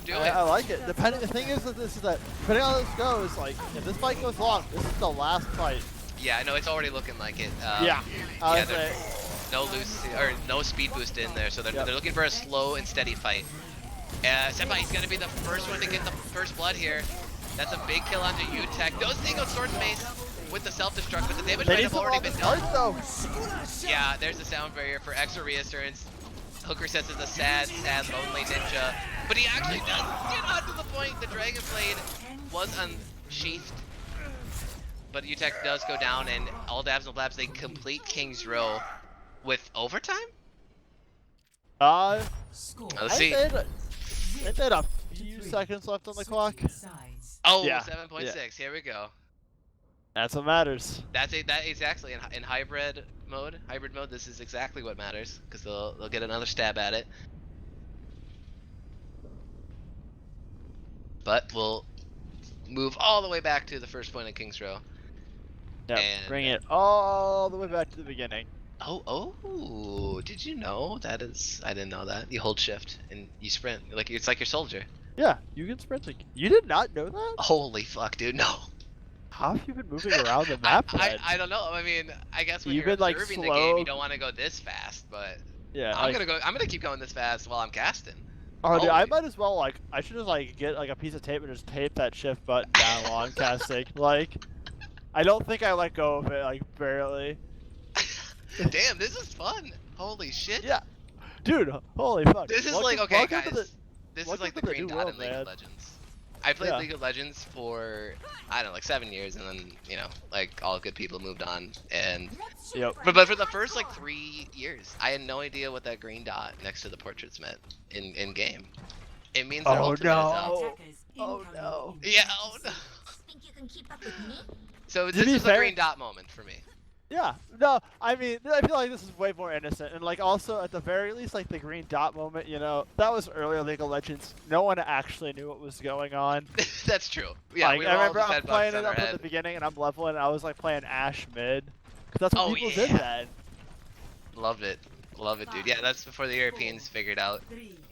do it. I like it. The thing is that depending on how this goes, like if this fight goes long, this is the last fight. Yeah, I know it's already looking like it. No loose or no speed boost in there, so they're looking for a slow and steady fight. Senpai's gonna be the first one to get the first blood here. That's a big kill onto Utek. Those thing goes Sword Mace with the self-destruct, but the damage might have already been done. Yeah, there's the sound barrier for extra reassurance. Hooker says it's a sad, lonely ninja, but he actually does get onto the point. The Dragon Blade was unsheathed, but Utek does go down, and all dabs and blabs, they complete King's Row with overtime? Let's see. They had a few seconds left on the clock. Oh, 7.6. Here we go. That's what matters. That is actually in hybrid mode. Hybrid mode. This is exactly what matters because they'll get another stab at it. But we'll move all the way back to the first point of King's Row. Yeah. Bring it all the way back to the beginning. Oh, did you know that is? I didn't know that. You hold shift and you sprint. It's like your soldier. Yeah, you can sprint. You did not know that? Holy fuck, dude, no. How have you been moving around the map? Then? I don't know. I mean, I guess when You've you're been, like, observing the slow. game, you don't want to go this fast, but Yeah. I'm gonna keep going this fast while I'm casting. Oh, dude, I Always. might as well, like, I should just, like, get, like, a piece of tape and just tape that shift button down while I'm casting. Like, I don't think I let go of it, like, barely. Damn, this is fun. Holy shit. Yeah. Dude, holy fuck. This is Welcome- like, okay, welcome to guys. the- This is welcome like to the the green new dot world, in League man. of Legends. I played Yeah. League of Legends for, I don't know, like 7 years, and then, you know, like, all good people moved on, and... Yep. But for the first, like, 3 years, I had no idea what that green dot next to the portraits meant in game. It means their Oh, ultimate is up. no. Oh, no. Yeah, oh no. Think you can keep up with me? So To this be is a fair- green dot moment for me. Yeah, no, I mean, I feel like this is way more innocent, and like also at the very least, like the green dot moment, you know, that was earlier League of Legends. No one actually knew what was going on. That's true. Yeah, Like, we I were all remember just I'm head playing bugs it on our up at the head. beginning, and I'm leveling. And I was like playing Ash mid, because that's what Oh, people yeah. did then. Love it, dude. Yeah, that's before the Europeans figured out.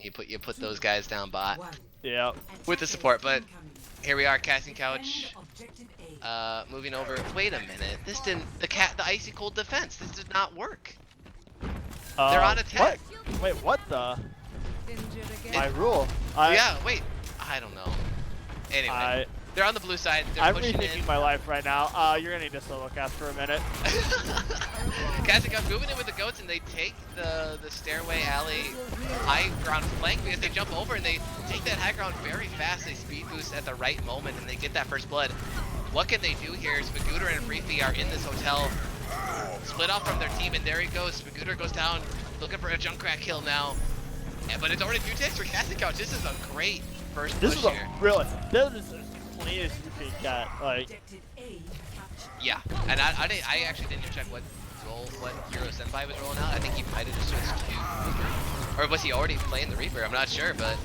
You put those guys down bot Yeah. with the support, but here we are, casting couch. Moving over. Wait a minute. This didn't. The icy cold defense. This did not work. They're on attack. What? Wait, what the? Injured again? My rule. Yeah. Wait. I don't know. Anyway, they're on the blue side. They're I'm pushing rethinking in. my life right now. You're gonna need to solo cast for a minute. Casting couch moving in with the goats, and they take the stairway alley high ground flank because they jump over and they take that high ground very fast. They speed boost at the right moment and they get that first blood. What can they do here? Spagooter and Freefy are in this hotel, split off from their team, and there he goes. Spagooter goes down, looking for a Junkrat kill now. Yeah, but it's already 2 ticks for Casting Couch. This is a great first This push is here. this is as clean as you can get. Like, Yeah, and I actually didn't even check what hero Senpai was rolling out. I think he might have just switched to Reaper. Or was he already playing the Reaper? I'm not sure, but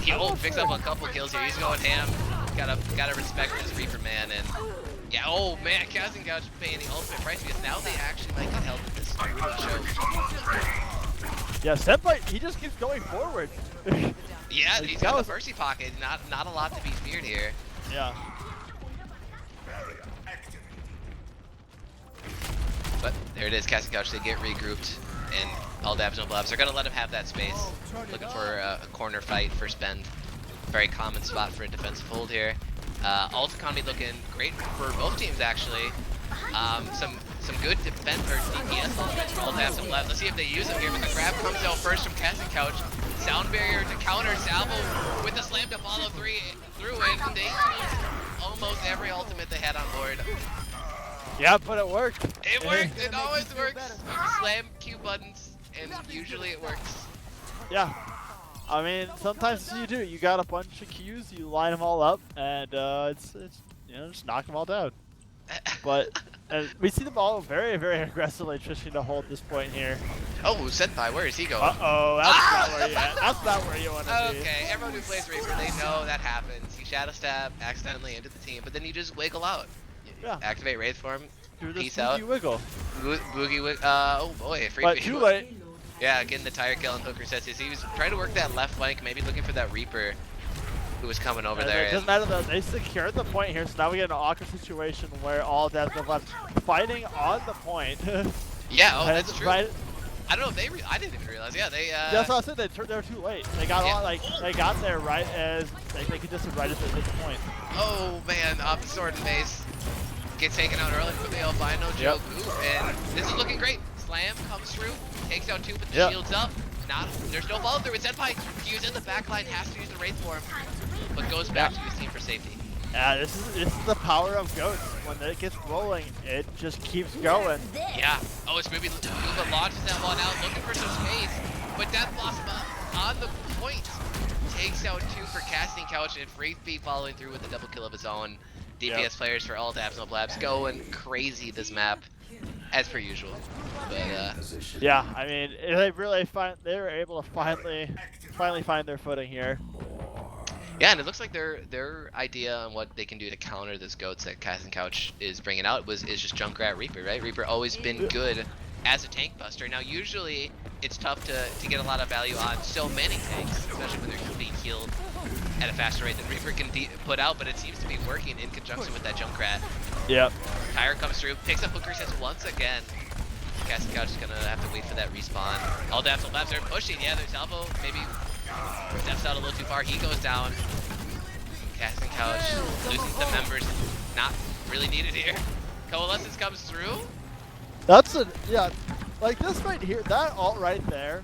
he picks up a couple kills here. He's going ham. Gotta respect this Reaper man, and yeah, oh man, Casting Couch paying the ultimate price because now they actually might get help with this show. yeah, Senpai, he just keeps going forward. Yeah, Like, he's that got was- the mercy pocket. Not a lot to be feared here. Yeah. But there it is, Casting Couch. They get regrouped, and all dabs no blabs. They're gonna let him have that space. Looking for a corner fight for spend. Very common spot for a defensive hold here. Ult economy looking great for both teams actually. Some good defense or DPS elements for all dabs no blabs. Let's see if they use them here. But the grab comes out first from Casting Couch. Sound barrier to counter. Salvo with the slam to follow through it. They used almost every ultimate they had on board. Yeah, but it worked. It worked. It always works. You slam Q buttons, and usually it works. Yeah. I mean, sometimes you do. You got a bunch of Qs, you line them all up, and it's you know, just knock them all down. But we see them all very, very aggressively trying to hold this point here. Oh, Senpai, where is he going? Uh-oh, that's not where you at. That's not where you want to be. Okay, everyone who plays Reaper, they know that happens. You shadow stab accidentally into the team, but then you just wiggle out. Yeah. Activate Wraith Form. Do this Peace out. wiggle. Boogie wiggle. Oh boy, free But too late. Yeah, getting the tire kill on Hooker sets. He was trying to work that left flank, maybe looking for that Reaper who was coming over there. It doesn't matter though. They secured the point here, so now we get an awkward situation where all devs are left fighting on the point. Yeah, oh, that's true. Right. I don't know if they. I didn't even realize. Yeah, they. That's what I said. They were too late. They got Yeah. they got there right as they could just right at this point. Oh man, off the sword and base. Gets taken out early from the albino Joe Goop, and this is looking great. Slam comes through, takes out 2, but the shield's up. There's no follow through. It's Senpai. Q's in the backline, has to use the Wraith Form, but goes back to his team for safety. Yeah, this is the power of goats. When it gets rolling, it just keeps going. Yeah. Oh, it's moving. Luba launches that one out, looking for some space, but Death Blossom on the point takes out 2 for Casting Couch, and Freefy following through with a double kill of his own. DPS players for all dabs no blabs going crazy this map, as per usual. But Yeah, I mean, they were able to finally find their footing here. yeah, and it looks like their idea on what they can do to counter this goats that Casting Couch is bringing out is just Junkrat Reaper, right? Reaper always been good as a tank buster. Now usually it's tough to get a lot of value on so many tanks, especially when they're being healed at a faster rate than Reaper can put out, but it seems to be working in conjunction with that Junkrat. Yep. Tyre comes through, picks up Hooker's hits once again. Casting Couch is gonna have to wait for that respawn. All Daps labs are pushing, yeah, their salvo maybe steps out a little too far, he goes down. Casting Couch losing some members, not really needed here. Coalescence comes through. That's yeah, like this right here, that alt right there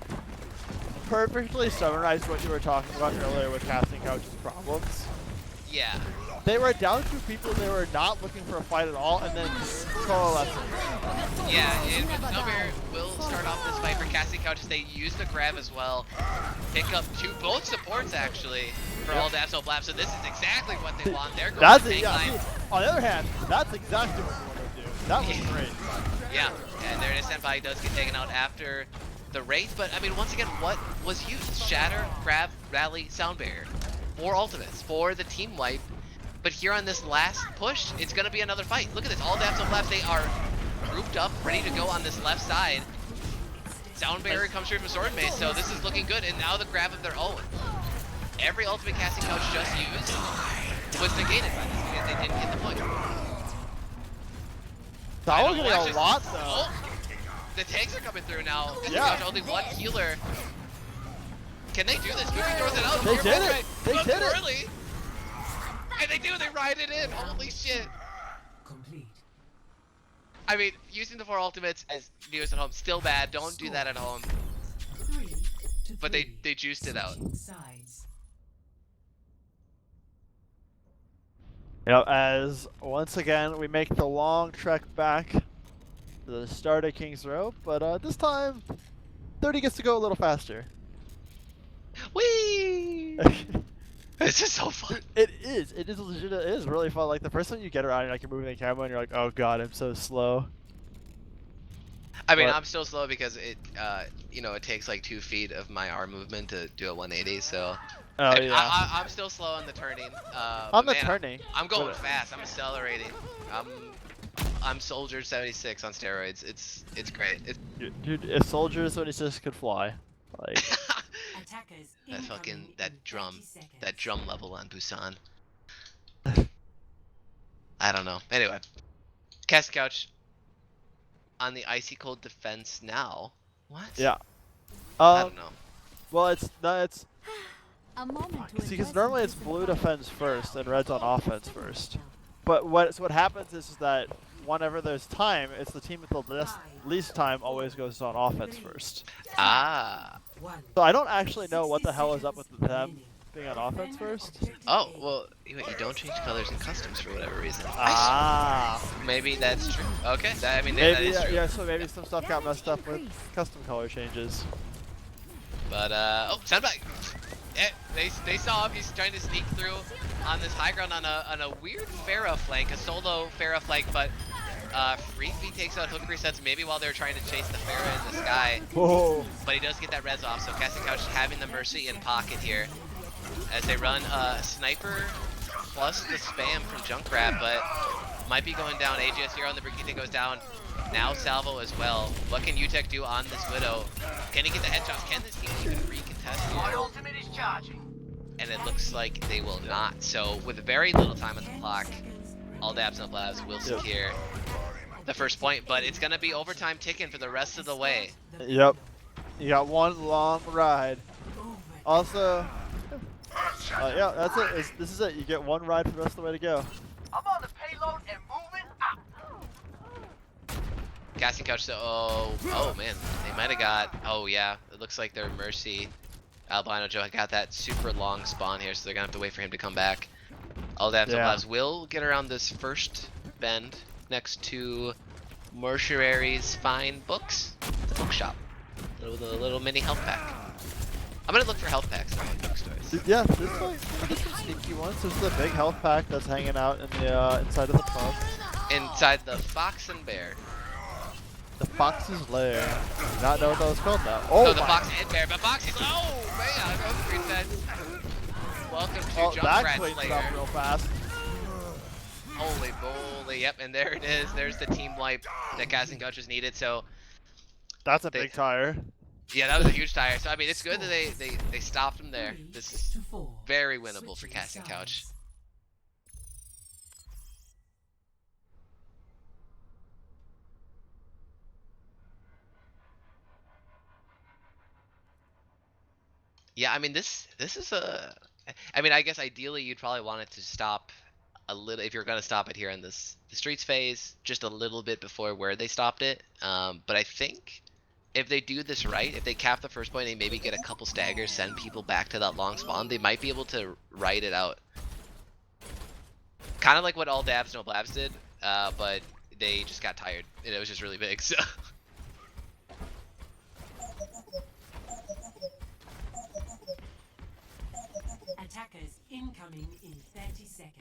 perfectly summarized what you were talking about earlier with Casting Couch's problems. Yeah. They were down 2 people, they were not looking for a fight at all, and then coalescing. Yeah, and Snowbear will start off this fight for Casting Couch as they use the grab as well. Pick up both supports actually for all Daps Blab, so this is exactly what they want. They're going That's to it, tank yeah. line. See, on the other hand, that's exactly what we want to do. That was great. Yeah, and there it is. Senpai does get taken out after the Wraith, but I mean, once again, what was used? Shatter, Grab, Rally, Sound Barrier. 4 ultimates for the team wipe. But here on this last push, it's going to be another fight. Look at this. All Daps on Labs, they are grouped up, ready to go on this left side. Sound Barrier comes through from Sword Mace, so this is looking good. And now the grab of their own. Every ultimate Casting Couch just used was negated by this because they didn't get the point. That was getting a lot though. Oh, the tanks are coming through now. Casting Yeah. Couch only 1 healer. Can they do this? Movie throws it out. They did it. Right. They But did it. early. And they do, they ride it in. Holy shit. Complete. I mean, using the 4 ultimates as viewers at home, still bad. Don't do that at home. 3 to But 3. they juiced it out. Switching sides. Yep, as once again we make the long trek back to the start of King's Row, but this time 30 gets to go a little faster. Whee! This is so fun. It is legit, it is really fun. Like the first time you get around and like you're moving the camera and you're like, oh god, I'm so slow. I mean, But- I'm still slow because it, you know, it takes like 2 feet of my arm movement to do a 180, so. Oh yeah. I'm still slow on the turning. On but the man, turning. I'm going but- fast. I'm accelerating. I'm Soldier 76 on steroids. It's great. Dude, if Soldier 76 could fly, like Attackers that fucking incoming that in drum 30 seconds. that drum level on Busan. I don't know. Anyway, Cast Couch on the icy cold defense now. What? yeah. I don't know. Well, it's A moment to see, because invest normally in it's this blue environment. defense first and red's on offense first. But what happens is that whenever there's time, it's the team with the least time always goes on offense first. Ah. 1. So I don't actually know what the hell is up with them being on offense first. Oh well, you don't change colors in customs for whatever reason. Ah. Maybe that's true. Okay, I mean that Maybe is true. yeah. So maybe some stuff got messed up with custom color changes. But oh, Senpai. They saw him. He's trying to sneak through on this high ground on a weird Pharah flank, a solo Pharah flank, but Freefy takes out hook resets maybe while they're trying to chase the Pharah in the sky. Whoa. But he does get that res off, so Casting Couch having the Mercy in pocket here as they run Sniper plus the spam from Junkrat, but might be going down. AGS here on the Brigitte goes down. Now Salvo as well. What can UTech do on this Widow? Can he get the headshots? Can this team even recontest here? My ultimate is charging. And it looks like they will not. So with very little time on the clock, all Dabs and Labs will secure the first point, but it's gonna be overtime ticking for the rest of the way. Yep. You got one long ride. Also, yeah, that's it. This is it. You get one ride for the rest of the way to go. I'm on the payload and moving up. Casting Couch, so oh man, they might have got, oh yeah, it looks like their Mercy Albino Joe got that super long spawn here, so they're gonna have to wait for him to come back. All Dabs and Yeah. Labs will get around this first bend next to Mortuary's Fine Books, the bookshop, the little mini health pack. I'm gonna look for health packs in the bookstores. Yeah, this some sneaky ones. This is a big health pack that's hanging out in the inside of the pub. Inside the Fox and Bear. The Fox's Lair. Do not know what that was called now. Oh, Oh the my. Fox and Bear, but Fox is, oh man, Road Green said, welcome to Oh, that Junkrat cleans it Slayer. up real fast. Holy moly, yep, and there it is. There's the team wipe that Casting Couch is needed. So That's a They- big tire. Yeah, that was a huge tire. So I mean, it's good that they stopped him there. 3 This is to 4. very winnable for Switching Casting Couch. sides. Yeah, I mean this is a. I mean, I guess ideally you'd probably want it to stop a little if you're gonna stop it here in the streets phase, just a little bit before where they stopped it. But I think if they do this right, if they cap the first point, they maybe get a couple staggers, send people back to that long spawn, they might be able to ride it out. Kind of like what all dabs no blabs did, but they just got tired and it was just really big. So. Attackers incoming in 30 seconds.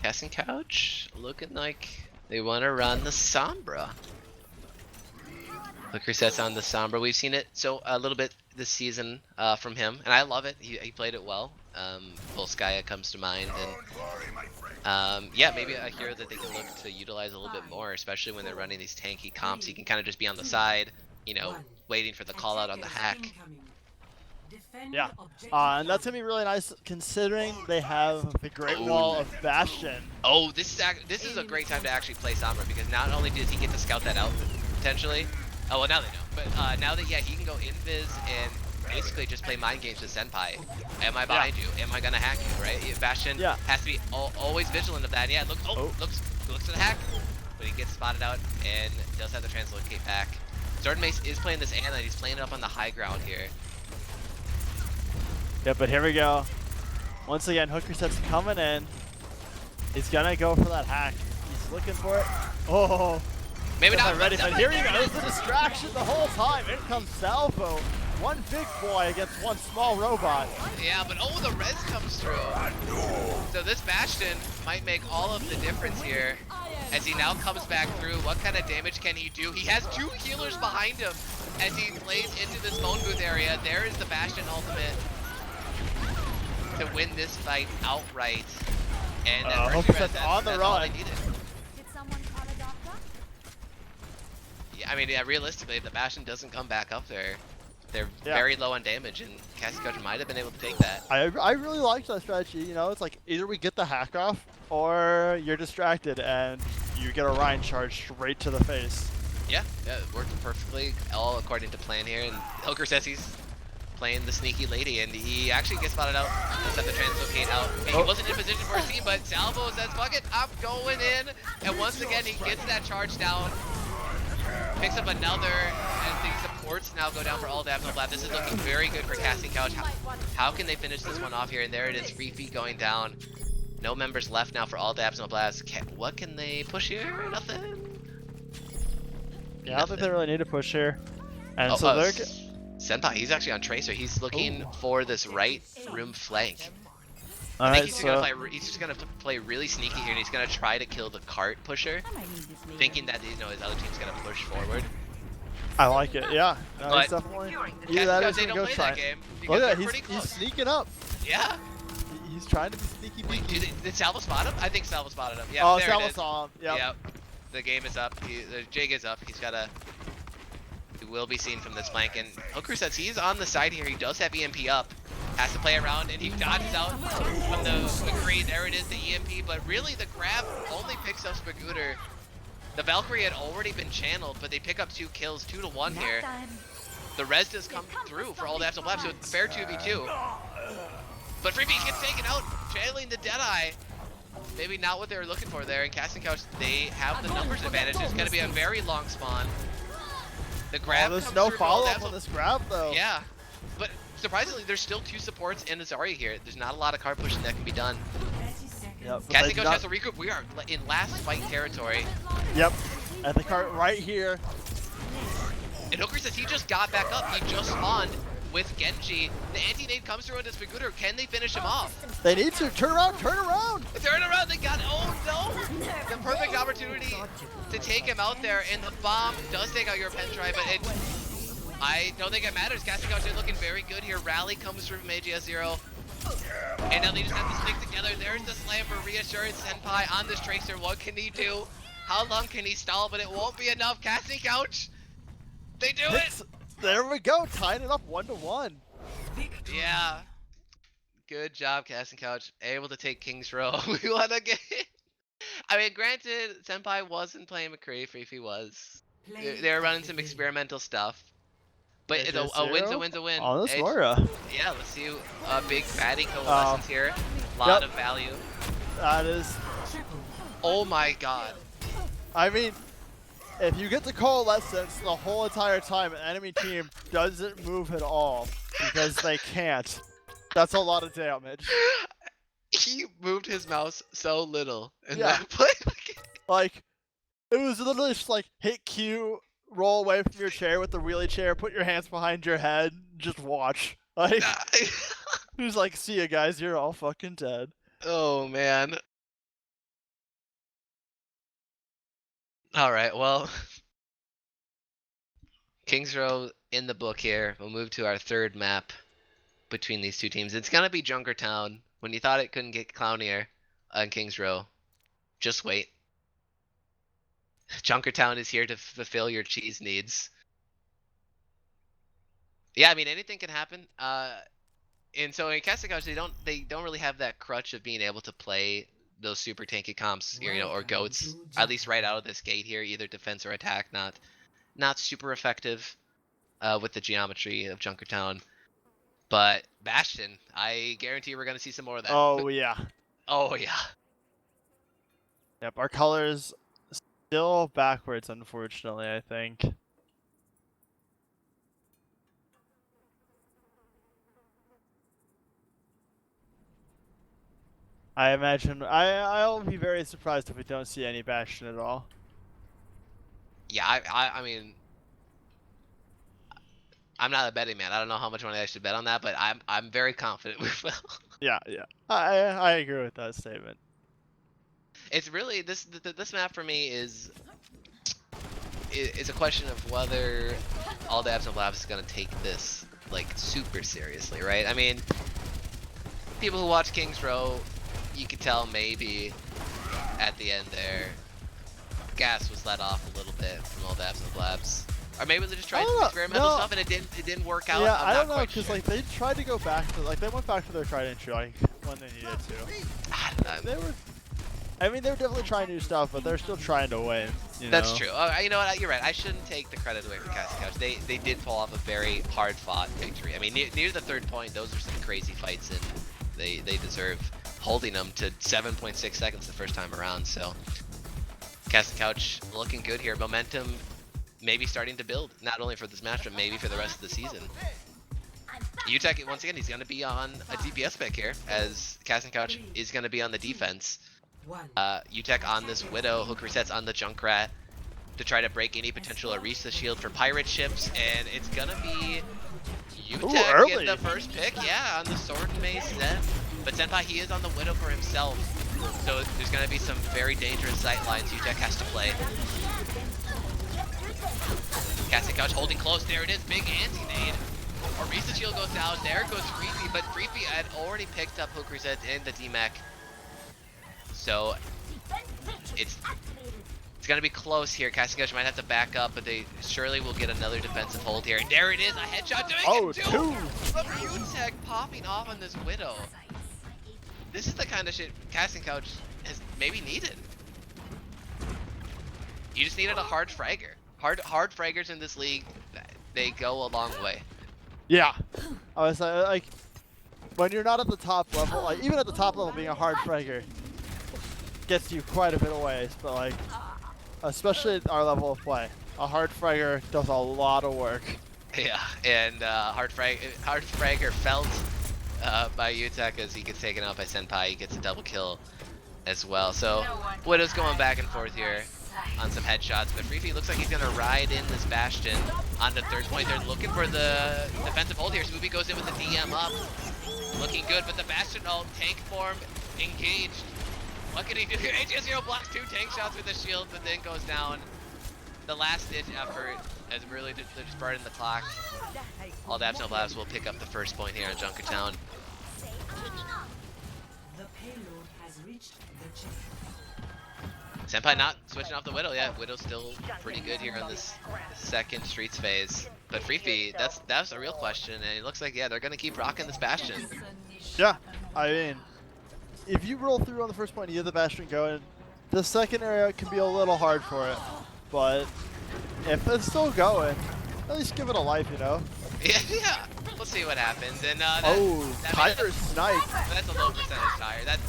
Casting Couch looking like they want to run the Sombra. Hooker sets on the Sombra. We've seen it so a little bit this season from him, and I love it. He played it well. Volskaya comes to mind, and yeah, maybe a hero that they can look to utilize a little bit more, especially when they're running these tanky comps. He can kind of just be on the side, you know, waiting for the call out on the hack. Yeah, and that's gonna be really nice considering they have the Great Wall of Bastion. Oh, this is a great time to actually play Sombra, because not only does he get to scout that out potentially. Oh well, now they know. But now that he can go invis and basically just play mind games with Senpai. Am I behind you? Am I gonna hack you? Right? Bastion has to be always vigilant of that. And yeah, looks to the hack, but he gets spotted out and does have the translocate back. Jordan Mace is playing this Ana. He's playing it up on the high ground here. Yeah, but here we go. Once again, Hooker Set's coming in. He's gonna go for that hack. He's looking for it. Oh, maybe not ready, but here he goes. The distraction the whole time. In comes Salvo. One big boy against one small robot. Yeah, but oh, the res comes through. So this Bastion might make all of the difference here as he now comes back through. What kind of damage can he do? He has two healers behind him as he plays into this phone booth area. There is the Bastion ultimate to win this fight outright. And that Hooker Mercy res, Set's on the that's all run. they needed. Did someone call a doctor? Yeah, I mean, yeah, realistically, if the Bastion doesn't come back up there, they're very low on damage, and Casting Couch might have been able to take that. I really liked that strategy. You know, it's like either we get the hack off or you're distracted and you get a Rhine charge straight to the face. Yeah, it worked perfectly, all according to plan here. And Hooker says he's playing the sneaky lady, and he actually gets spotted out. Let's have the translocate out. He wasn't in position for a scene, but Salvo says, fuck it, I'm going in. And once again, he gets that charge down. Picks up another, and the supports now go down for all dabs no blab. This is looking very good for Casting Couch. How can they finish this one off here? And there it is, free feet going down. No members left now for all dabs no blabs. What can they push here? Nothing. Yeah, I don't think they really need to push here. And so they're... Senpai, he's actually on Tracer. He's looking for this right room flank. All I think right, he's just gonna play really sneaky here, and he's gonna try to kill the cart pusher, thinking that his other team's gonna push forward. I like it. Yeah, no, But he's definitely. Casting Either that Couch, is they gonna don't go play try. that game. Look at Because that, they're he's sneaking up. Yeah. He's trying to be sneaky Wait, beaky. did Salvo spot him? I think Salvo spotted him. Yeah, Oh, there Salvo it is. saw him. Yep. Yep. The game is up. The jig is up. He will be seen from this flank. And Hooker says he's on the side here. He does have EMP up. Has to play around, and he dodges out from the McCree. There it is, the EMP. But really, the grab only picks up Spagooter. The Valkyrie had already been channeled, but they pick up 2 kills, 2 to 1 here. The res does come through for all the absolute blabs, so it's a fair 2v2. But Freebie gets taken out, channeling the Deadeye. Maybe not what they were looking for there. In Casting Couch, they have the numbers advantage. It's going to be a very long spawn. The grab there's comes no through for all the follow-up absolute- on this grab, though. Yeah, but surprisingly, there's still 2 supports and a Zarya here. There's not a lot of card pushing that can be done. 30 seconds. Yep. but Casting they Couch got- has to regroup. We are in last fight territory. Yep. At the cart right here. And Hooker says he just got back up. He just spawned with Genji. The anti-nade comes through into Spagooter. Can they finish him off? They need to turn around, turn around. Turn around, they got, oh no! The perfect opportunity to take him out there, and the bomb does take out your pen drive, but I don't think it matters. Casting Couch is looking very good here. Rally comes through from AGS0. And now they just have to stick together. There's the slam for reassurance. Senpai on this Tracer. What can he do? How long can he stall? But it won't be enough. Casting Couch. They do it. There we go. Tying it up 1-1. Yeah. Good job, Casting Couch. Able to take King's Row. We won a game. I mean, granted, Senpai wasn't playing McCree. Fifi was. They were running some experimental stuff. But it's a win's a win's a win. Oh, this It's- Laura. Yeah, let's see a big fatty coalescence here. Lot of value. That is. Oh my god. I mean, if you get the coalescence the whole entire time, an enemy team doesn't move at all because they can't. That's a lot of damage. He moved his mouse so little in Yeah. that play. Like, it was literally just like hit Q, roll away from your chair with the wheelie chair, put your hands behind your head, just watch. Like, who's like, see ya guys, you're all fucking dead. Oh man. All right, well, Kings Row in the book here. We'll move to our third map between these two teams. It's gonna be Junkertown. When you thought it couldn't get clownier on Kings Row, just wait. Junkertown is here to fulfill your cheese needs. Yeah, I mean anything can happen. And so in Casting Couch, they don't really have that crutch of being able to play those super tanky comps, you know, or goats. At least right out of this gate here, either defense or attack, not super effective with the geometry of Junkertown. But Bastion, I guarantee we're gonna see some more of that. Oh yeah. Oh yeah. Yep, our colors still backwards, unfortunately, I think. I imagine I'll be very surprised if we don't see any Bastion at all. Yeah, I mean, I'm not a betting man. I don't know how much money I should bet on that, but I'm very confident we will. Yeah. I agree with that statement. It's really this map for me is a question of whether All Dabs and Blabs is gonna take this like super seriously, right? I mean, people who watch Kings Row, you could tell maybe at the end there, gas was let off a little bit from All Dabs and Blabs. Or maybe they just tried some experimental stuff and it didn't work out. Yeah, I'm I not don't know, quite because sure. like they tried to go back to they went back to their tried and true like when they needed to. I don't know. They were definitely trying new stuff, but they're still trying to win. That's true. Oh, you know what? You're right. I shouldn't take the credit away from Casting Couch. They did pull off a very hard fought victory. I mean, near the third point, those are some crazy fights, and they deserve holding them to 7.6 seconds the first time around. So Casting Couch looking good here. Momentum maybe starting to build, not only for this match, but maybe for the rest of the season. UTech, once again, he's going to be on a DPS pick here, as Casting Couch is going to be on the defense. UTech on this Widow, hook resets on the Junkrat to try to break any potential Orisa shield for pirate ships, and it's gonna be UTech getting the first pick, yeah, on the Sword and Mace Zen. But Senpai, he is on the Widow for himself, so there's gonna be some very dangerous sight lines UTech has to play. Casting Couch holding close, there it is, big anti-nade. Orisa shield goes down, there goes Freepy, but Freepy had already picked up hook reset in the DMAC. So it's gonna be close here. Casting Couch might have to back up, but they surely will get another defensive hold here. And there it is, a headshot doing it too! From UTech popping off on this Widow. This is the kind of shit Casting Couch has maybe needed. You just needed a hard fragger. Hard fraggers in this league, they go a long way. Yeah. I was like, when you're not at the top level, like even at the top level, being a hard fragger gets you quite a bit of ways, but like, especially at our level of play, a hard fragger does a lot of work. Yeah, and hard fragger felt by UTech as he gets taken out by Senpai. He gets a double kill as well. So Widow's going back and forth here on some headshots, but Freefy looks like he's gonna ride in this Bastion on the third point. They're looking for the defensive hold here. Smoothie goes in with the DM up, looking good, but the Bastion tank form engaged. What can he do? HSO blocks 2 tank shots with the shield, but then goes down. The last ditch effort as really just burning the clock. All Dabs no Blabs will pick up the first point here in Junkertown. The payload has reached the chip. Senpai not switching off the Widow yet. Widow's still pretty good here on this second Streets phase. But Freefy, that's a real question, and it looks like, yeah, they're gonna keep rocking this Bastion. Yeah, I mean, if you roll through on the first point and you get the Bastion going, the second area can be a little hard for it. But if it's still going, at least give it a life, you know? Yeah, we'll see what happens. And that Tiger snipe. that's a low percentage tire. That's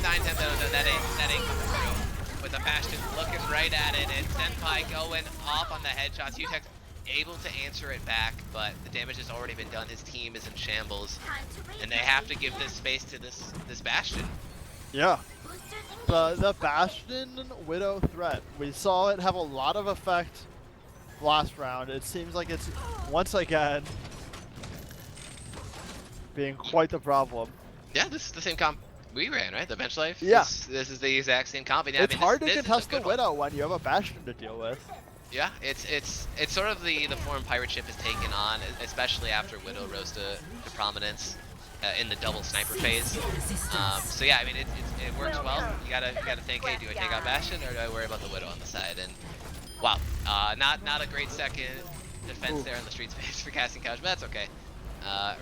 9 10 that ain't coming through. With the Bastion looking right at it, and Senpai going off on the headshots. Utex able to answer it back, but the damage has already been done. His team is in shambles, and they have to give this space to this Bastion. Yeah. The Bastion Widow threat, we saw it have a lot of effect last round. It seems like it's once again being quite the problem. Yeah, this is the same comp we ran, right? The bench life? Yeah. This is the exact same comp. And yeah, It's hard to this is a contest the good one. Widow when you have a Bastion to deal with. Yeah, it's sort of the form Pirate Ship has taken on, especially after Widow rose to prominence in the double sniper phase. So yeah, I mean it works well. You gotta think, hey, do I take out Bastion or do I worry about the Widow on the side? And wow, not a great second defense there on the Streets phase for Casting Couch, but that's okay.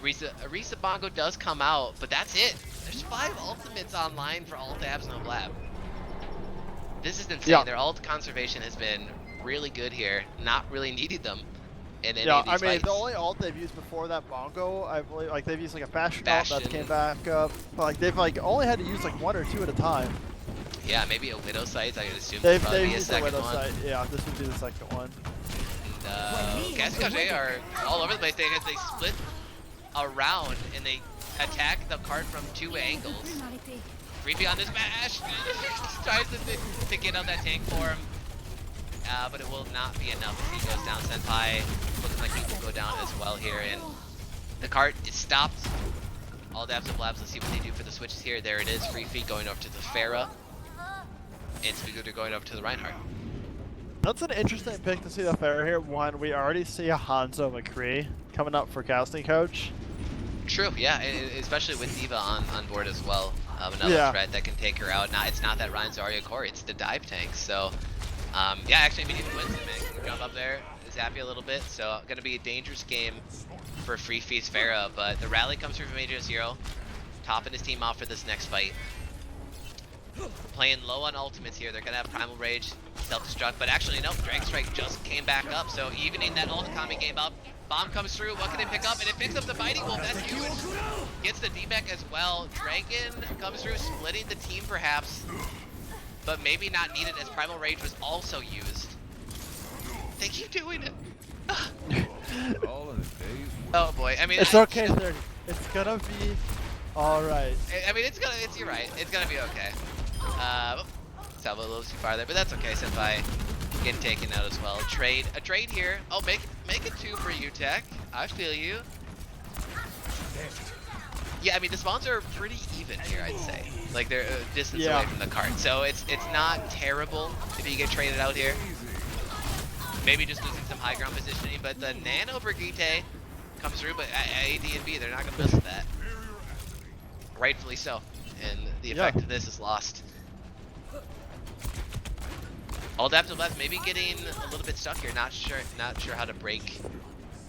Arisa Bongo does come out, but that's it. There's 5 ultimates online for alt abs no blab. This is insane. Yeah. Their ult conservation has been really good here. Not really needed them in any Yeah, of these I mean fights. the only ult they've used before that Bongo, I believe, like they've used like a Bastion ult that came back up. But like they've like only had to use like 1 or 2 at a time. Yeah, maybe a Widow sight. I would assume They've probably be a used the second Widow one. sight. Yeah, this would be the second one. Casting Couch are all over the place. They split around and they attack the card from 2 angles. Freefy on this bash tries to get on that tank for him, but it will not be enough as he goes down. Senpai looking like he will go down as well here, and the cart is stopped. All dabs and blabs. Let's see what they do for the switches here. There it is. Freefy going over to the Pharah, and Spigooter going over to the Reinhardt. That's an interesting pick to see the Pharah here. One, we already see a Hanzo McCree coming up for Casting Coach. True, yeah, especially with D.Va on board as well. Another threat that can take her out. It's not that Ryan Zarya core, it's the dive tank. So, yeah, actually, I mean, even Winston, man, can jump up there, zap you a little bit. So, gonna be a dangerous game for Freefy's Pharah, but the rally comes through from AJ0, topping his team off for this next fight. Playing low on ultimates here. They're gonna have Primal Rage, Self-Destruct, but actually, no, Dragon Strike just came back up. So, evening that ult economy game up. Bomb comes through, what can it pick up? And it picks up the Mighty Wolf, that's huge. Gets the D-Mech as well. Dragon comes through, splitting the team perhaps, but maybe not needed as Primal Rage was also used. They keep doing it. Oh boy, I mean, It's okay, 30. It's gonna be alright. I mean, you're right, it's gonna be okay. Salvo a little too far there, but that's okay, Senpai. Getting taken out as well. A trade here. Oh, make it 2 for you, Tech. I feel you. Yeah, I mean the spawns are pretty even here, I'd say. Like they're a distance away from the cart, so it's not terrible if you get traded out here. Maybe just losing some high ground positioning, but the Nano Brigitte comes through, but ADNB, they're not gonna mess with that. Rightfully so, and the effect of this is lost. All dabs and blabs maybe getting a little bit stuck here. Not sure how to break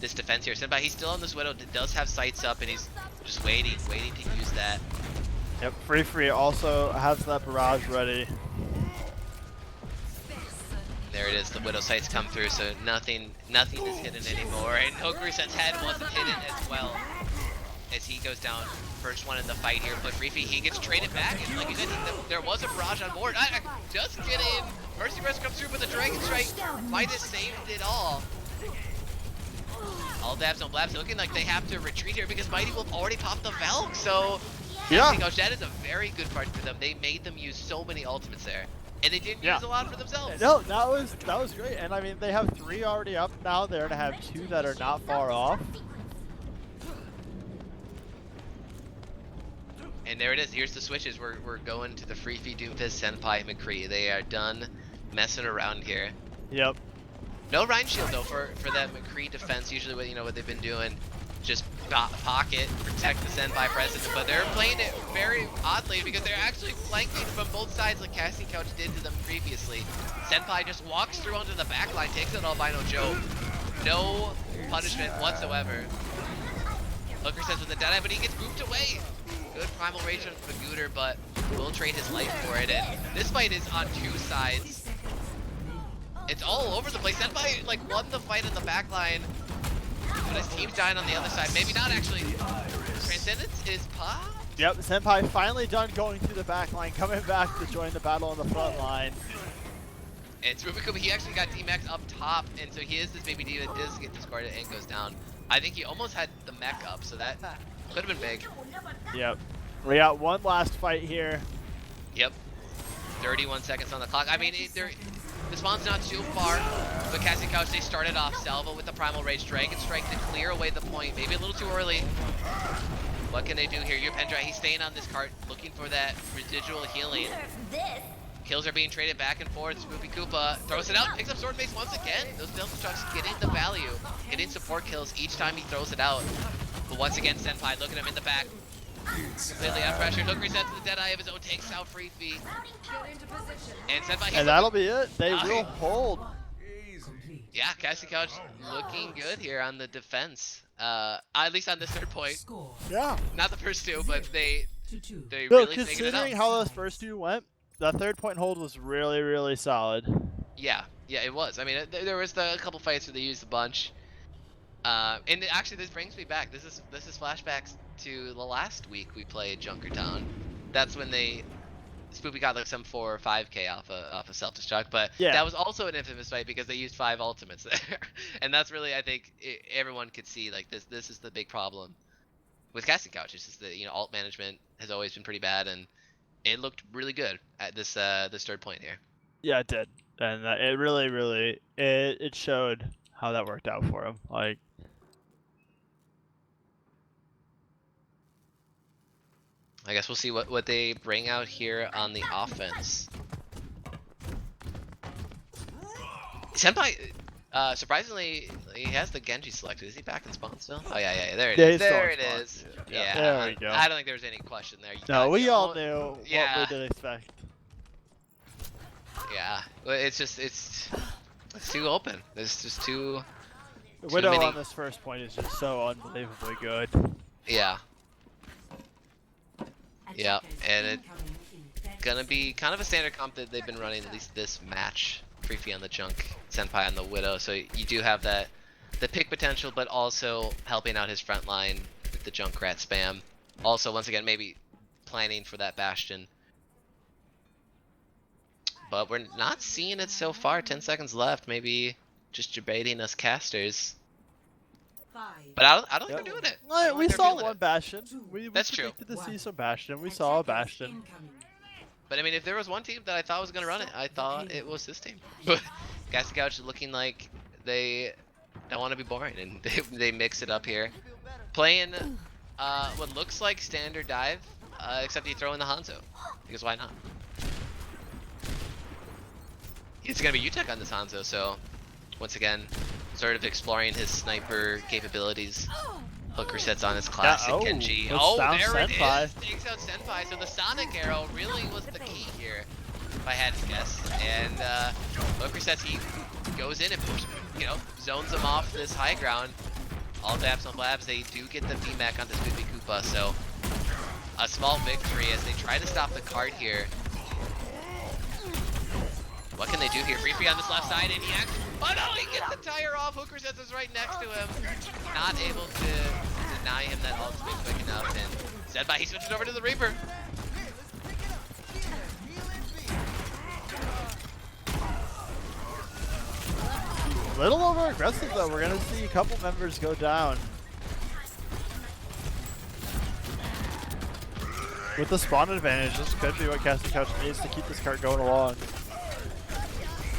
this defense here. Senpai, he's still on this Widow. Does have sights up, and he's just waiting to use that. Yep, Free also has that barrage ready. There it is. The Widow sights come through, so nothing is hidden anymore. And Hokurusen's head wasn't hidden as well as he goes down. First one in the fight here, but Freefy, he gets traded back, and like you said, there was a barrage on board. Just kidding. Mercy Rest comes through with a Dragon Strike. Midas saved it all. All dabs and blabs looking like they have to retreat here because Mighty Wolf already popped the Valk. So, that is a very good part for them. They made them use so many ultimates there, and they didn't use a lot for themselves. No, that was great, and I mean they have 3 already up now. They're gonna have 2 that are not far off. And there it is. Here's the switches. We're going to the Freefy, Doomfist, Senpai, McCree. They are done messing around here. Yep. No Rhine Shield though for that McCree defense. Usually what they've been doing, just pocket, protect the Senpai president, but they're playing it very oddly because they're actually flanking from both sides like Cassie Couch did to them previously. Senpai just walks through onto the back line, takes out Albino Joe. No punishment whatsoever. Hooker says with the Deadeye, but he gets moved away. Good primal rage on Magooter, but will trade his life for it. And this fight is on two sides. It's all over the place. Senpai like won the fight in the back line, but his team's dying on the other side. Maybe not actually. Transcendence is popped. Yep, Senpai finally done going through the back line, coming back to join the battle on the front line. And Rubikub, he actually got D-Max up top, and so he is this baby D that does get discarded and goes down. I think he almost had the mech up, so that could have been big. Yep. We got one last fight here. Yep. 31 seconds on the clock. I mean, the spawn's not too far, but Cassie Couch, they started off Salvo with the Primal Rage, Dragon Strike to clear away the point. Maybe a little too early. What can they do here? Yupendra, he's staying on this cart, looking for that residual healing. Kills are being traded back and forth. Spoopy Koopa throws it out, picks up Sword Base once again. Those Delta Trucks getting the value, getting support kills each time he throws it out. But once again, Senpai, look at him in the back. Completely out pressure. Hooker resets the Deadeye of his own, takes out Free Fee. And Senpai, And that'll be it. They will hold. Yeah, Cassie Couch looking good here on the defense. At least on this third point. Yeah. Not the first two, but they No, really figured it out. considering how those first two went, the third point hold was really, really solid. Yeah, it was. I mean, there was a couple fights where they used a bunch. And actually, this brings me back. This is flashbacks to the last week we played Junkertown. That's when Spoopy got like some 4 or 5k off a self-destruct, but yeah, that was also an infamous fight because they used 5 ultimates there. And that's really, I think, everyone could see like this is the big problem with Casting Couch. It's just that alt management has always been pretty bad, and it looked really good at this third point here. Yeah, it did, and it really it showed how that worked out for him. Like, I guess we'll see what they bring out here on the offense. Senpai, surprisingly, he has the Genji selected. Is he back in spawn still? Oh yeah, there it is. There it is. Yeah, there we go. I don't think there was any question there. No, we all knew what we did expect. Yeah, it's too open. There's just too Widow many... on this first point is just so unbelievably good. Yeah. Yeah, and it's gonna be kind of a standard comp that they've been running, at least this match. Freefy on the Junk, Senpai on the Widow, so you do have the pick potential, but also helping out his front line with the Junkrat spam. Also, once again, maybe planning for that Bastion. But we're not seeing it so far. 10 seconds left. Maybe just debating us casters. But I don't think they're doing it. Well, we saw one Bastion. We That's true. expected to see some Bastion. We saw a Bastion. But I mean, if there was one team that I thought was gonna run it, I thought it was this team. Casting Couch is looking like they don't want to be boring, and they mix it up here, playing what looks like standard dive, except you throw in the Hanzo, because why not? It's gonna be UTech on this Hanzo, so once again, sort of exploring his sniper capabilities. Hooker sets on his classic Genji. Oh, there it is! Takes out Senpai. So the Sonic Arrow really was the key here, if I had to guess. And Hooker sets, he goes in and zones him off this high ground. All dabs, no blabs. They do get the VMAC on this Spoopy Koopa, so a small victory as they try to stop the cart here. What can they do here? Free on this left side, and he actually... Oh no, he gets the tire off. Hooker sets is right next to him. Not able to deny him that ultimate quick enough, and Senpai, he switches over to the Reaper. A little over aggressive though. We're gonna see a couple members go down. With the spawn advantage, this could be what Casting Couch needs to keep this cart going along.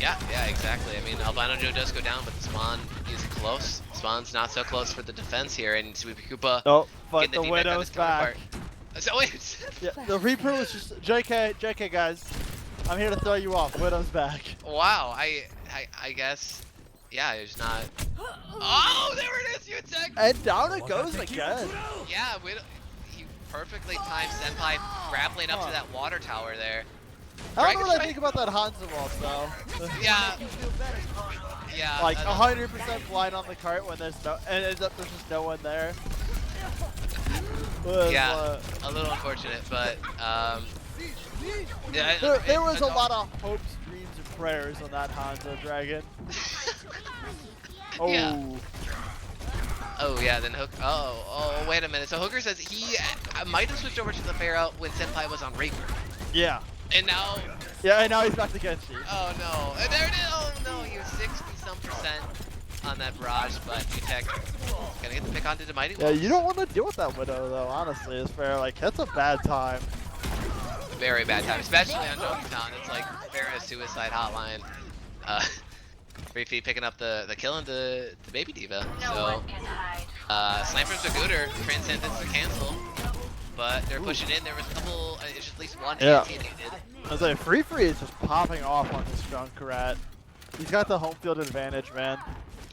Yeah, exactly. I mean, Albino Joe does go down, but the spawn is close. Spawn's not so close for the defense here, and Spoopy Koopa. Oh, but the Widow's back. So wait. Yeah, the Reaper was just JK guys. I'm here to throw you off. Widow's back. Wow, I guess. Yeah, it's not. Oh, there it is, UTech. And down it goes again. Yeah, he perfectly timed Senpai grappling up to that water tower there. I don't know what I Dragon think about that Hanzo ult though. Yeah. Yeah. Like 100% blind on the cart when there's no, and there's just no one there. Yeah, a little unfortunate, but yeah, there was a lot of hopes, dreams, and prayers on that Hanzo dragon. Oh. Yeah. Oh yeah, then Hook. Oh, wait a minute. So Hooker says he might have switched over to the Pharaoh when Senpai was on Reaper. Yeah. And now. Yeah, and now he's back to Genji. Oh no! And there it is. Oh no! He was 60-some% on that barrage, but UTech gonna get the pick onto the Mighty Yeah, Wolves. you don't want to deal with that Widow though. Honestly, it's fair. Like that's a bad time. Very bad time, especially on Jonestown. It's like they're a suicide hotline. Reefy picking up the kill on the Baby Diva. So Sniper's a gooder, Transcendence to cancel. But they're pushing in. There was a couple, at least one anti they did. I was like, Free is just popping off on this Junkrat. He's got the home field advantage, man.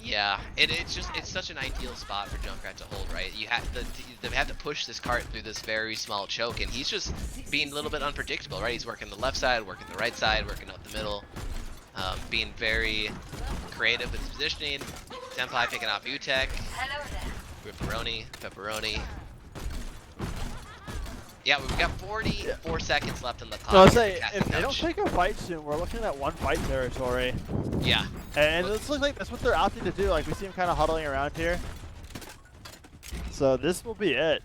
Yeah, it's such an ideal spot for Junkrat to hold, right? You have to push this cart through this very small choke, and he's just being a little bit unpredictable, right? He's working the left side, working the right side, working up the middle, being very creative with his positioning. Senpai picking off UTech. Pepperoni. Yeah, we've got 44 seconds left on the clock. So I'll say, Casting if they don't couch. take a fight soon, we're looking at one fight territory. Yeah. And it looks like that's what they're opting to do. Like we see him kind of huddling around here. So this will be it.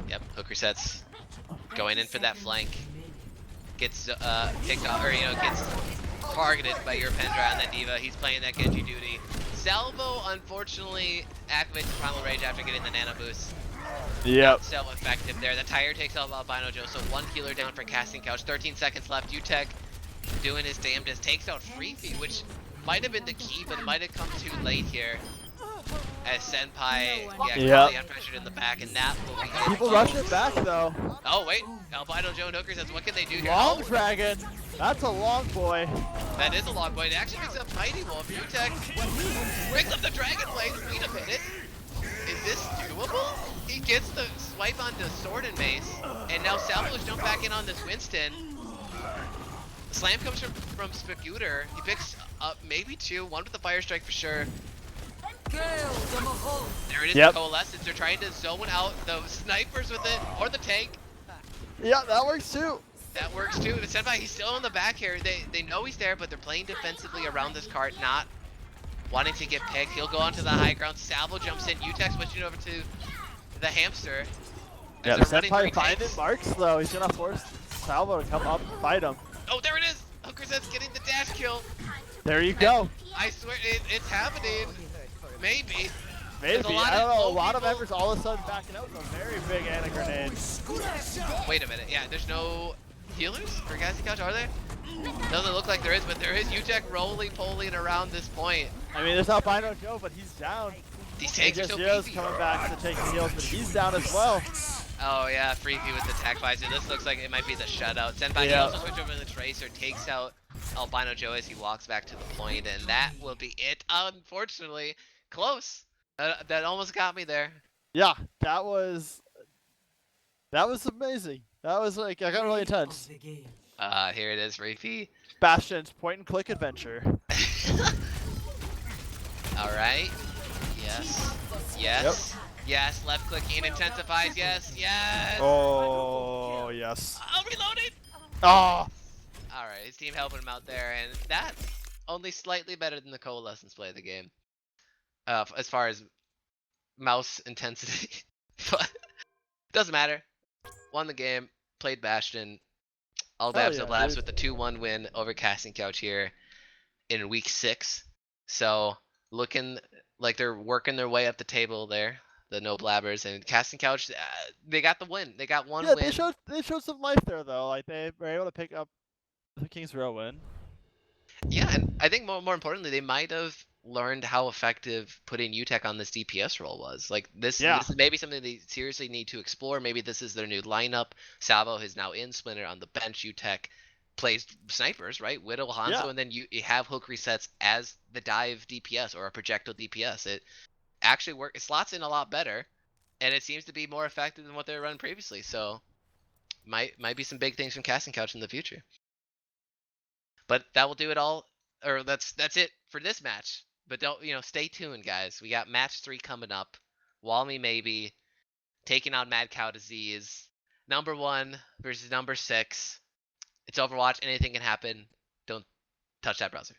Yep. Hooker sets going in for that flank. Gets picked off, or gets targeted by your Pendra and that Diva. He's playing that Genji duty. Salvo unfortunately activates the Primal Rage after getting the Nano Boost. Yep. So effective there. The tire takes off Albino Joe, so one healer down for Casting Couch. 13 seconds left. UTech doing his damnedest. Takes out Freefy, which might have been the key, but it might have come too late here. As Senpai, really unpressured in the back, and that will be People rush it back though. Oh wait, Albino Joe and Hooker says, what can they do here? Long Oh, dragon. That's a long boy. that is a long boy. It actually picks up Mighty Wolf. UTech brings up the Dragon Blade. Wait a minute. Is this doable? He gets the swipe onto Sword and Mace, and now Salvo's jump back in on this Winston. Slam comes from Spagooter. He picks up maybe two, one with the Fire Strike for sure. There it is, the Coalescence. They're trying to zone out the snipers with it, or the tank. Yeah, that works too. That works too. But Senpai, he's still in the back here. They know he's there, but they're playing defensively around this cart, not wanting to get picked. He'll go onto the high ground. Salvo jumps in. UTech switching over to the Hamster. Yeah, the Senpai finding marks though. He's gonna force Salvo to come up and fight him. Oh, there it is. Hooker says getting the dash kill. There you go. I swear it's happening. Maybe. Maybe. I don't know. A lot of members all of a sudden backing out with a very big Ana grenade. Wait a minute. Yeah, there's no healers for Casting Couch, are there? Doesn't look like there is, but there is UTech roly-poling around this point. I mean, there's Albino Joe, but he's down. These tanks are so beefy. coming back to take the heals, but he's down as well. Oh yeah, Freaky with the tech visor. This looks like it might be the shutout. Senpai can also switch over to the Tracer, takes out Albino Joe as he walks back to the point, and that will be it. Unfortunately, close. That almost got me there. Yeah, that was amazing. That was like, I got really intense. Here it is, Freaky. Bastion's point and click adventure. All right. Yes. Yes. Yes. Left clicking intensifies. Yes. Yes. Oh, yes. Oh, reloading. Oh. All right. His team helping him out there, and that's only slightly better than the Coalescence play of the game. As far as mouse intensity, but doesn't matter. Won the game. Played Bastion. All Babs and Labs with the 2-1 win over Casting Couch here in week 6. So looking like they're working their way up the table there, the No Blabbers, and Casting Couch. They got the win. They got one win. They showed some life there though. Like they were able to pick up the Kings Row win. Yeah, and I think more importantly, they might have learned how effective putting UTech on this DPS role was. Like this is maybe something they seriously need to explore. Maybe this is their new lineup. Salvo is now in, Splinter on the bench. UTech plays snipers, right? Widow, Hanzo, and then you have hook resets as the dive DPS or a projectile DPS. actually it slots in a lot better, and it seems to be more effective than what they were running previously. So might be some big things from Casting Couch in the future. But that will do it all, or that's it for this match. But don't stay tuned, guys. We got match 3 coming up. Walmy maybe taking on Mad Cow Disease. Number 1 versus number 6. It's Overwatch. Anything can happen. Don't touch that browser.